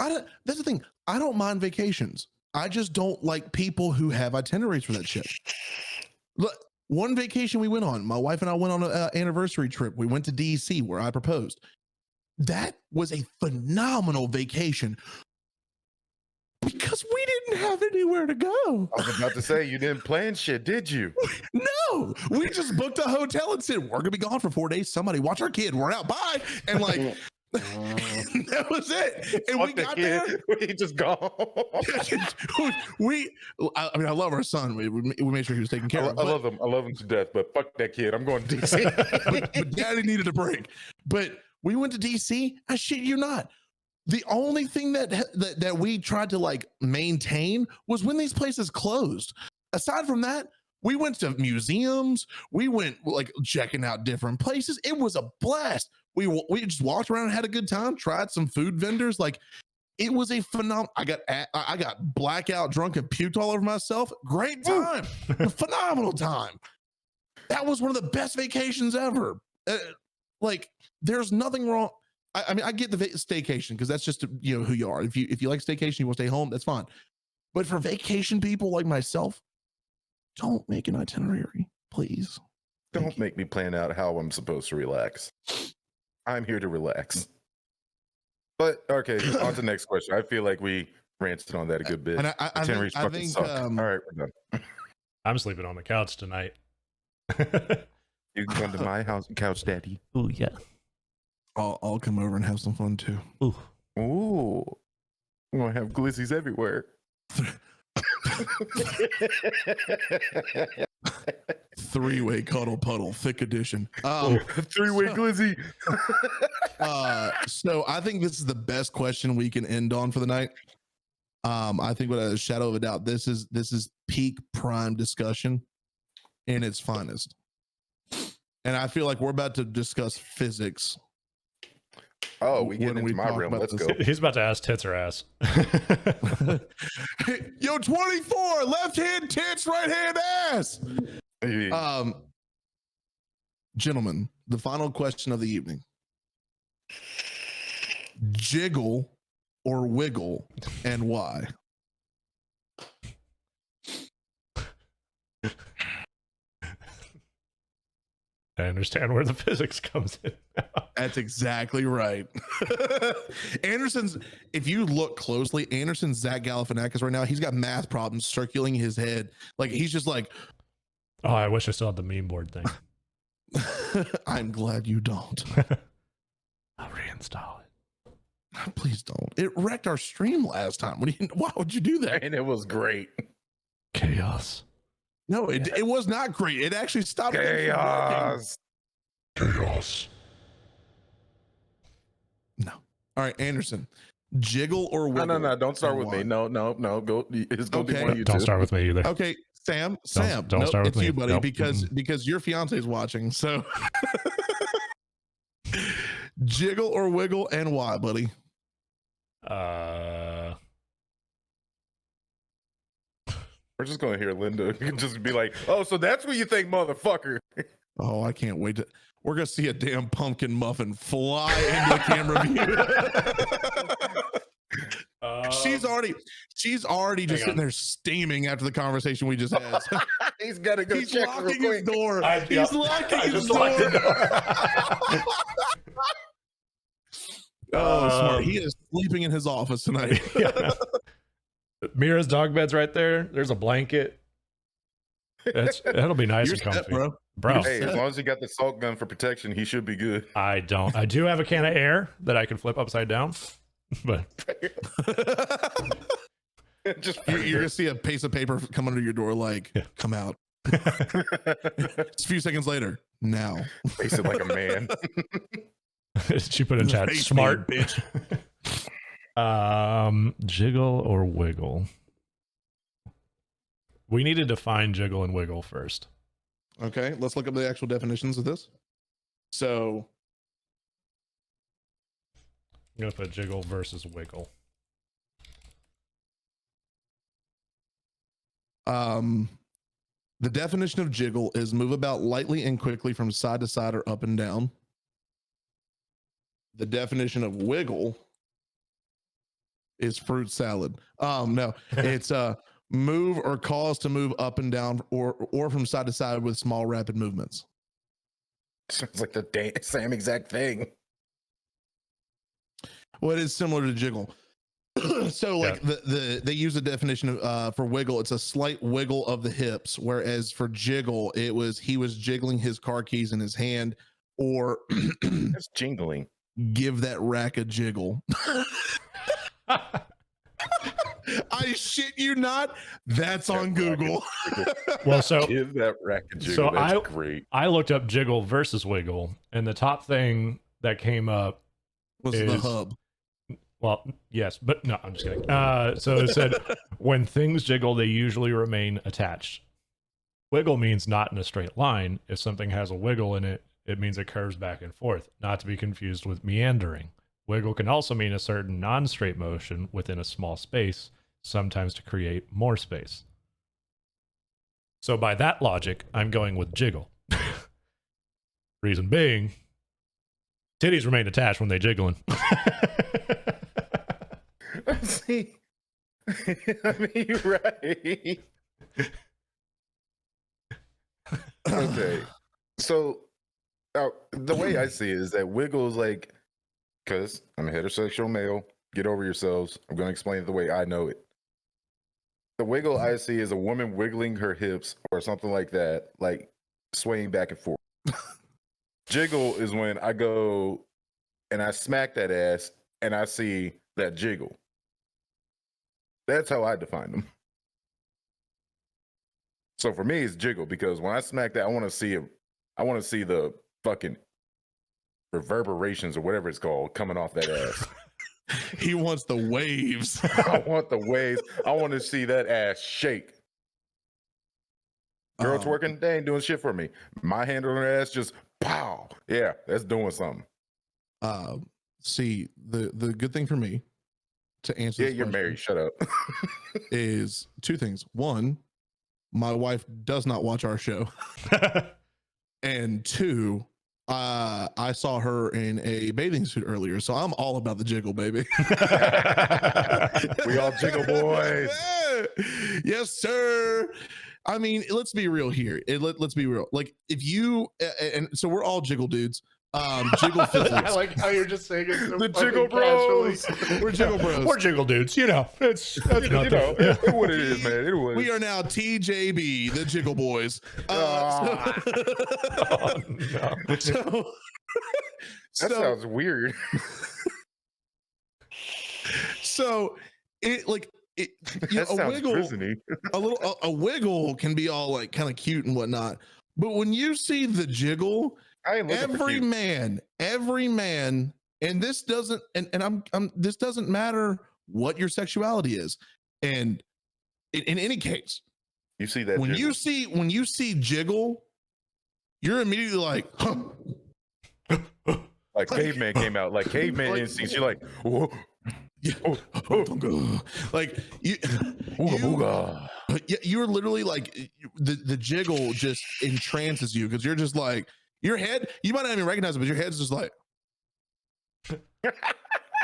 That's the thing. I don't mind vacations. I just don't like people who have itineraries for that shit. Look, one vacation we went on, my wife and I went on an anniversary trip. We went to DC where I proposed. That was a phenomenal vacation because we didn't have anywhere to go. I was about to say, you didn't plan shit, did you? No, we just booked a hotel and said, we're going to be gone for 4 days. Somebody watch our kid. We're out. Bye. And like, that was it. And we got there. We just gone. I mean, I love our son. We made sure he was taken care of. I love him. I love him to death, but fuck that kid. I'm going to DC. but daddy needed a break. But we went to DC. I shit you not. The only thing that we tried to like maintain was when these places closed. Aside from that, we went to museums. We went like checking out different places. It was a blast. We just walked around and had a good time. Tried some food vendors. Like it was a phenomenal. I got blackout drunk and puked all over myself. Great time. A phenomenal time. That was one of the best vacations ever. Like there's nothing wrong. I mean, I get the staycation because that's just who you are. If you like staycation, you want to stay home. That's fine. But for vacation people like myself, don't make an itinerary, please. Don't make me plan out how I'm supposed to relax. I'm here to relax. But okay, on to the next question. I feel like we ranted on that a good bit. And Itineraries fucking suck. All right, we're done. I'm sleeping on the couch tonight. You can come to my house, couch daddy. Oh yeah. I'll come over and have some fun too. Ooh. Ooh. I'm gonna have glizzies everywhere. 3-way cuddle puddle, thick edition. 3-way glizzy. So I think this is the best question we can end on for the night. I think without a shadow of a doubt, this is peak prime discussion. in its finest. And I feel like we're about to discuss physics. Oh, we get when into my talk realm. about Let's this. go. He's about to ask tits or ass. Yo, 24, left hand tits, right hand ass. Gentlemen, the final question of the evening. Jiggle or wiggle, and why? I understand where the physics comes in. That's exactly right. Anderson's, if you look closely, Anderson's Zach Galifianakis right now, he's got math problems circling his head. Like, he's just like, Oh, I wish I still had the meme board thing. I'm glad you don't. I'll reinstall it. Please don't. It wrecked our stream last time. Why would you do that? And it was great. Chaos. No, it was not great. It actually stopped. things from working. Chaos. No. All right, Anderson. Jiggle or No, wiggle? no. Don't start and with me. why? No. Go. It's gonna be Okay. one of you Don't two. start with me either. Okay, Sam. Don't Nope, start with it's me. you, buddy, Nope. because your fiance is watching. So, jiggle or wiggle, and why, buddy? We're just gonna hear Linda just be like, "Oh, so that's what you think, motherfucker." Oh, I can't wait to. We're gonna see a damn pumpkin muffin fly into the camera view. She's already just sitting there steaming after the conversation we just had. So He's gotta go he's check real locking his quick. door. I He's locking his just door. locked the door. Oh, smart. He is sleeping in his office tonight. Yeah. Mira's dog bed's right there. There's a blanket. That'll be nice You're and comfy. set, Bro, Hey, as long as you got the salt gun for protection, he should be good. I don't. I do have a can of air that I can flip upside down, but Just You're gonna see a piece of paper come under your door, like, come out. It's a few seconds later. Now. face it like a man. she put in chat Face smart me, bitch. Jiggle or wiggle. We need to define jiggle and wiggle first. Okay, let's look up the actual definitions of this. So, I'm gonna put jiggle versus wiggle. the definition of jiggle is move about lightly and quickly from side to side or up and down. The definition of wiggle is fruit salad. No, it's move or cause to move up and down or from side to side with small rapid movements. Sounds like the same exact thing. Well, it is similar to jiggle. So like they use the definition of, for wiggle, it's a slight wiggle of the hips, whereas for jiggle, he was jiggling his car keys in his hand, or That's jingling. give that rack a jiggle. I shit you not. That's on Google. Well, so Give that rack a jiggle. So That's great. I looked up jiggle versus wiggle, and the top thing that came up Was the hub. Well, yes, but no, I'm just kidding. So it said, when things jiggle, they usually remain attached. Wiggle means not in a straight line. If something has a wiggle in it, it means it curves back and forth, not to be confused with meandering. Wiggle can also mean a certain non-straight motion within a small space, sometimes to create more space. So by that logic, I'm going with jiggle. Reason being, titties remain attached when they jiggling. See, I mean, you're right. Okay, so the way I see it is that wiggle is like, because I'm a heterosexual male, get over yourselves. I'm going to explain it the way I know it. The wiggle I see is a woman wiggling her hips or something like that, like swaying back and forth. Jiggle is when I go and I smack that ass and I see that jiggle. That's how I define them. So for me, it's jiggle because when I smack that, I want to see it. I want to see the fucking reverberations or whatever it's called coming off that ass. He wants the waves. I want the waves. I want to see that ass shake. Girl twerking, they ain't doing shit for me. My hand on her ass, just pow. Yeah, that's doing something. See, the good thing for me to answer. Yeah, this you're question married. Shut up. is two things. One, my wife does not watch our show, and two, I saw her in a bathing suit earlier, so I'm all about the jiggle, baby. We all jiggle boys. Yes, sir. I mean, let's be real here. Let's be real. Like, if you and so we're all jiggle dudes. Jiggle fizzles. I like how you're just saying it so The fucking jiggle bros. casually. We're jiggle bros. We're jiggle dudes. You know, that's You know, it's what it is, man. It was. We are now TJB, the Jiggle Boys. Oh, no. So, that sounds weird. so it like it. You know, That a sounds wiggle, prison-y. a wiggle can be all like kind of cute and whatnot, but when you see the jiggle, I ain't looking for every man, and this doesn't, and this doesn't matter what your sexuality is, and in any case, You see that? when jiggle. you see jiggle, you're immediately like, huh. Like caveman came out, like caveman Like- instincts. You're like, whoa, Yeah. Like you, ooga booga. yeah, you're literally like the jiggle just entrances you because you're just like your head. You might not even recognize it, but your head's just like,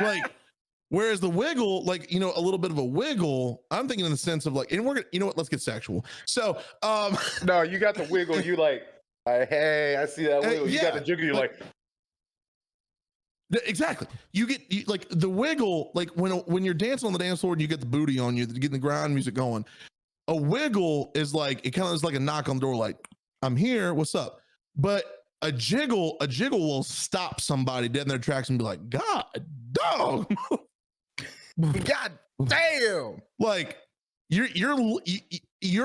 like. Whereas the wiggle, like, you know, a little bit of a wiggle. I'm thinking in the sense of like, and we're gonna, you know what? Let's get sexual. So, No, you got the wiggle. You like, hey, I see that wiggle. You got the jiggle. You're like, exactly. You like the wiggle, like when you're dancing on the dance floor and you get the booty on you, getting the grind music going. A wiggle is like it kind of is like a knock on the door, like I'm here, what's up? But a jiggle will stop somebody dead in their tracks and be like, God, dog, God damn! like you're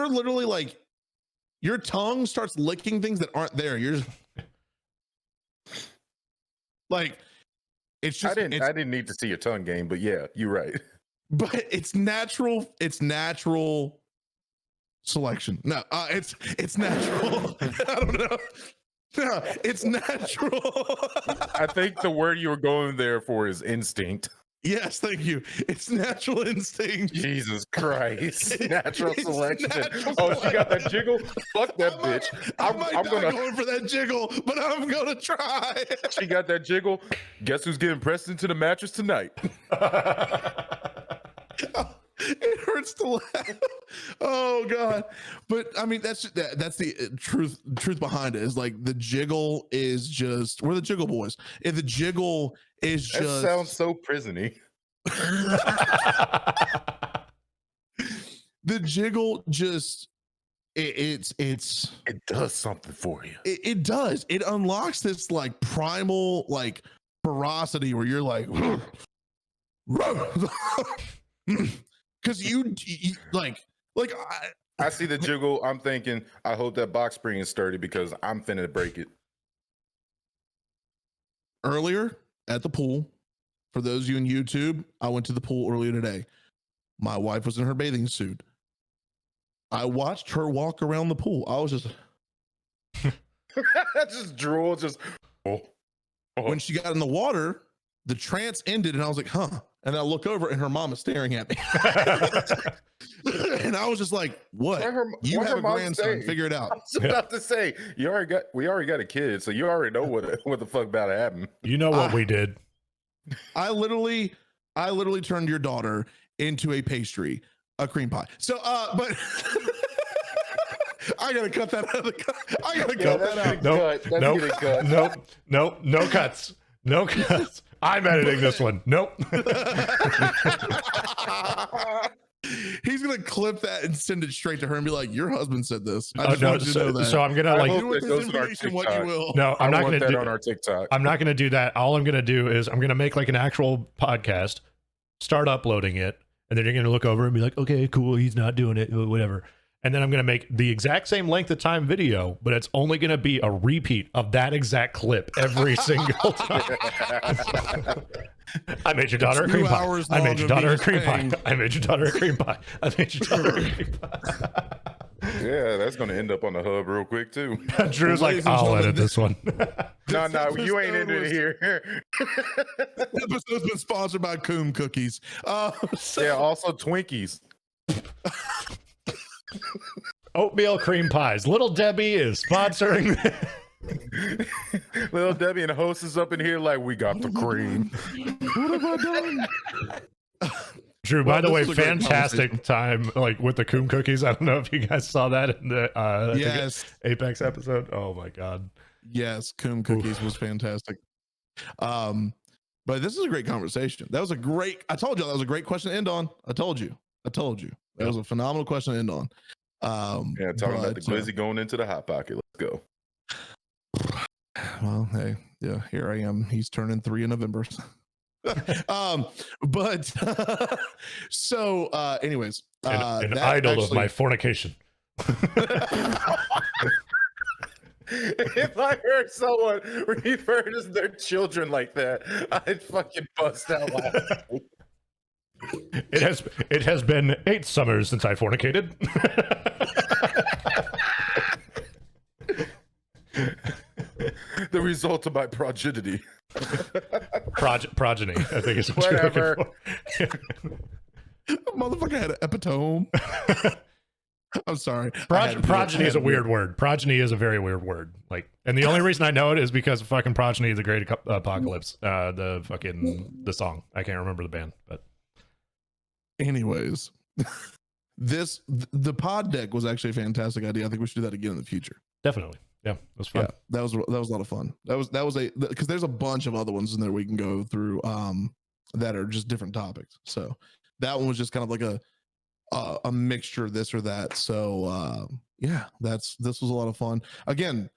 literally like your tongue starts licking things that aren't there. You're just like. It's just, I didn't need to see your tongue game, but yeah, you're right. but it's natural selection. No, it's natural. I don't know. No, it's natural. I think the word you were going there for is instinct. Yes, thank you. It's natural instinct. Jesus Christ. Natural It's selection. natural Oh, she got that jiggle? Fuck that bitch. I'm I'm gonna going for that jiggle, but I'm gonna try. She got that jiggle. Guess who's getting pressed into the mattress tonight? It hurts to laugh. Oh God. But I mean that's the truth behind it is like the jiggle is just we're the jiggle boys. If the jiggle is That just sounds so prison-y. the jiggle just it does something for you. it does. It unlocks this like primal like ferocity where you're like because you like I see the jiggle. I'm thinking, I hope that box spring is sturdy because I'm finna break it. earlier at the pool. For those of you in YouTube, I went to the pool earlier today. My wife was in her bathing suit. I watched her walk around the pool. I was just Just drool, just when she got in the water, the trance ended, and I was like, huh. And I look over, and her mom is staring at me. And I was just like, what? You have a grandson. Figure it out. I was about to say, we already got a kid, so you already know what the fuck about to happen. You know what we did. I literally turned your daughter into a pastry, a cream pie. So, but I gotta cut that out of the. I gotta cut that out. Nope. No cuts. No cuts. I'm editing this one. Nope. He's gonna clip that and send it straight to her and be like, "Your husband said this." I Oh, just no, wanted you to know that. so I'm gonna I like. hope do with that this goes on our information what you TikTok. will. No, I'm I not want gonna that do. on our TikTok. I'm not gonna do that. All I'm gonna do is I'm gonna make like an actual podcast, start uploading it, and then you're gonna look over and be like, "Okay, cool, he's not doing it, whatever." And then I'm gonna make the exact same length of time video, but it's only gonna be a repeat of that exact clip every single time. I made your daughter a cream pie. I made your daughter a cream pie. I made your daughter a cream pie. I made your daughter a cream pie. Yeah, that's gonna end up on the hub real quick too. Drew's Ladies like, and I'll gentlemen, edit this one. No, This you ain't episode into it was- here. This episode's been sponsored by Coom Cookies. Yeah, also Twinkies. Oatmeal cream pies. Little Debbie is sponsoring. Little Debbie and the host is up in here like, we got the cream. What have I done? Drew, Well, by the this way, was a great fantastic time like with the Coom cookies. I don't know if you guys saw that in the I think Yes. Apex episode. Oh my god. Yes, Coom Cookies was fantastic. But this is a great conversation. That was a great, I told you that was a great question to end on. I told you. That was a phenomenal question to end on. Yeah, talking about the glizzy going into the hot pocket. Let's go. Well, hey, yeah, here I am. He's turning 3 in November. But so anyways, An that idol of actually- my fornication. If I heard someone refer to their children like that, I'd fucking bust out laughing. It has been 8 summers since I fornicated. The result of my progeny. Progeny, I think is what you're Whatever. looking for. motherfucker had an epitome. I'm sorry. I had to do it. Progeny I is had a to do weird word. Progeny is a very weird word. Like, and the only reason I know it is because of fucking Progeny, the Great Apocalypse, the song. I can't remember the band, but it. Anyways, the pod deck was actually a fantastic idea. I think we should do that again in the future. definitely, yeah, it was fun. Yeah, that was a lot of fun. That was a because there's a bunch of other ones in there we can go through that are just different topics. So that one was just kind of like a mixture of this or that. So yeah, this was a lot of fun. Again,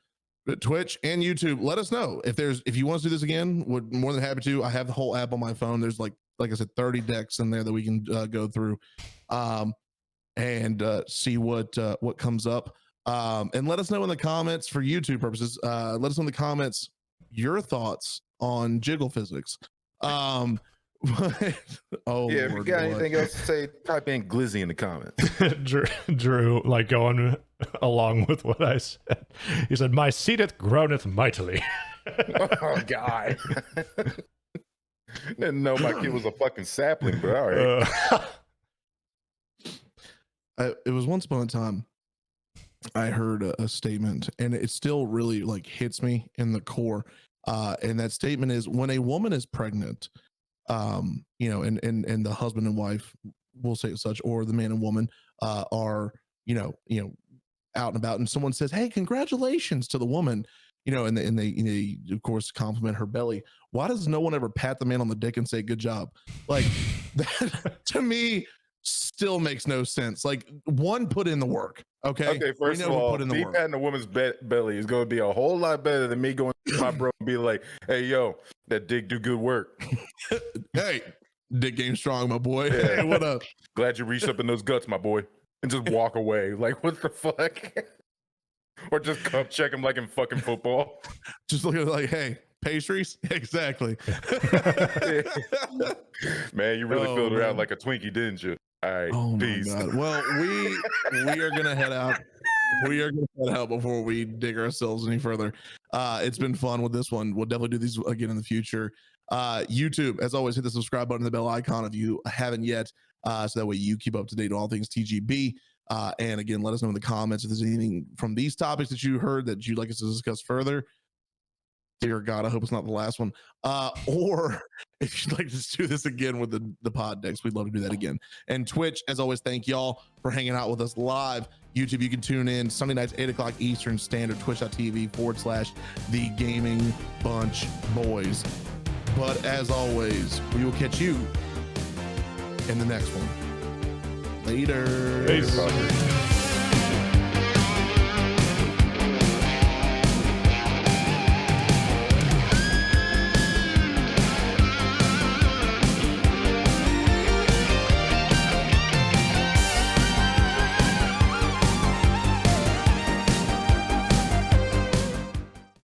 Twitch and YouTube, let us know if you want us to do this again. Would more than happy to. I have the whole app on my phone. There's like I said, 30 decks in there that we can go through and see what comes up. And let us know in the comments for YouTube purposes. Let us know in the comments your thoughts on jiggle physics. Oh Yeah, if you Lord, got what? anything else to say, type in glizzy in the comments. Drew, like going along with what I said. He said, "My seedeth groaneth mightily." Oh, God. Didn't know my kid was a fucking sapling, but all right. It was once upon a time I heard a statement, and it still really like hits me in the core. And that statement is, when a woman is pregnant, and the husband and wife, will say it such, or the man and woman are out and about, and someone says, "Hey, congratulations" to the woman, and they of course compliment her belly. Why does no one ever pat the man on the dick and say good job? Like that to me still makes no sense. Like, one, put in the work. Okay, First of all, me patting a woman's belly is going to be a whole lot better than me going to my bro and be like, "Hey, yo, that dick do good work." Hey, dick game strong, my boy. Yeah. Hey, what up? Glad you reached up in those guts, my boy. And just walk away. Like, what the fuck? Or just come check him like in fucking football. Just look at it like, hey, pastries? Exactly. Man, you really filled her out man. like a Twinkie, didn't you? All right, Oh peace. my God. Well, we are gonna head out. We are gonna head out before we dig ourselves any further. It's been fun with this one. We'll definitely do these again in the future. YouTube, as always, hit the subscribe button and the bell icon if you haven't yet, so that way you keep up to date on all things TGB. And again, let us know in the comments if there's anything from these topics that you heard that you'd like us to discuss further. Dear God, I hope it's not the last one. Or if you'd like to do this again with the pod decks, we'd love to do that again. And Twitch, as always, thank y'all for hanging out with us live. YouTube, you can tune in Sunday nights, 8 o'clock Eastern Standard, twitch.tv/The Gaming Bunch Boys. But as always, we will catch you in the next one. Later. Peace.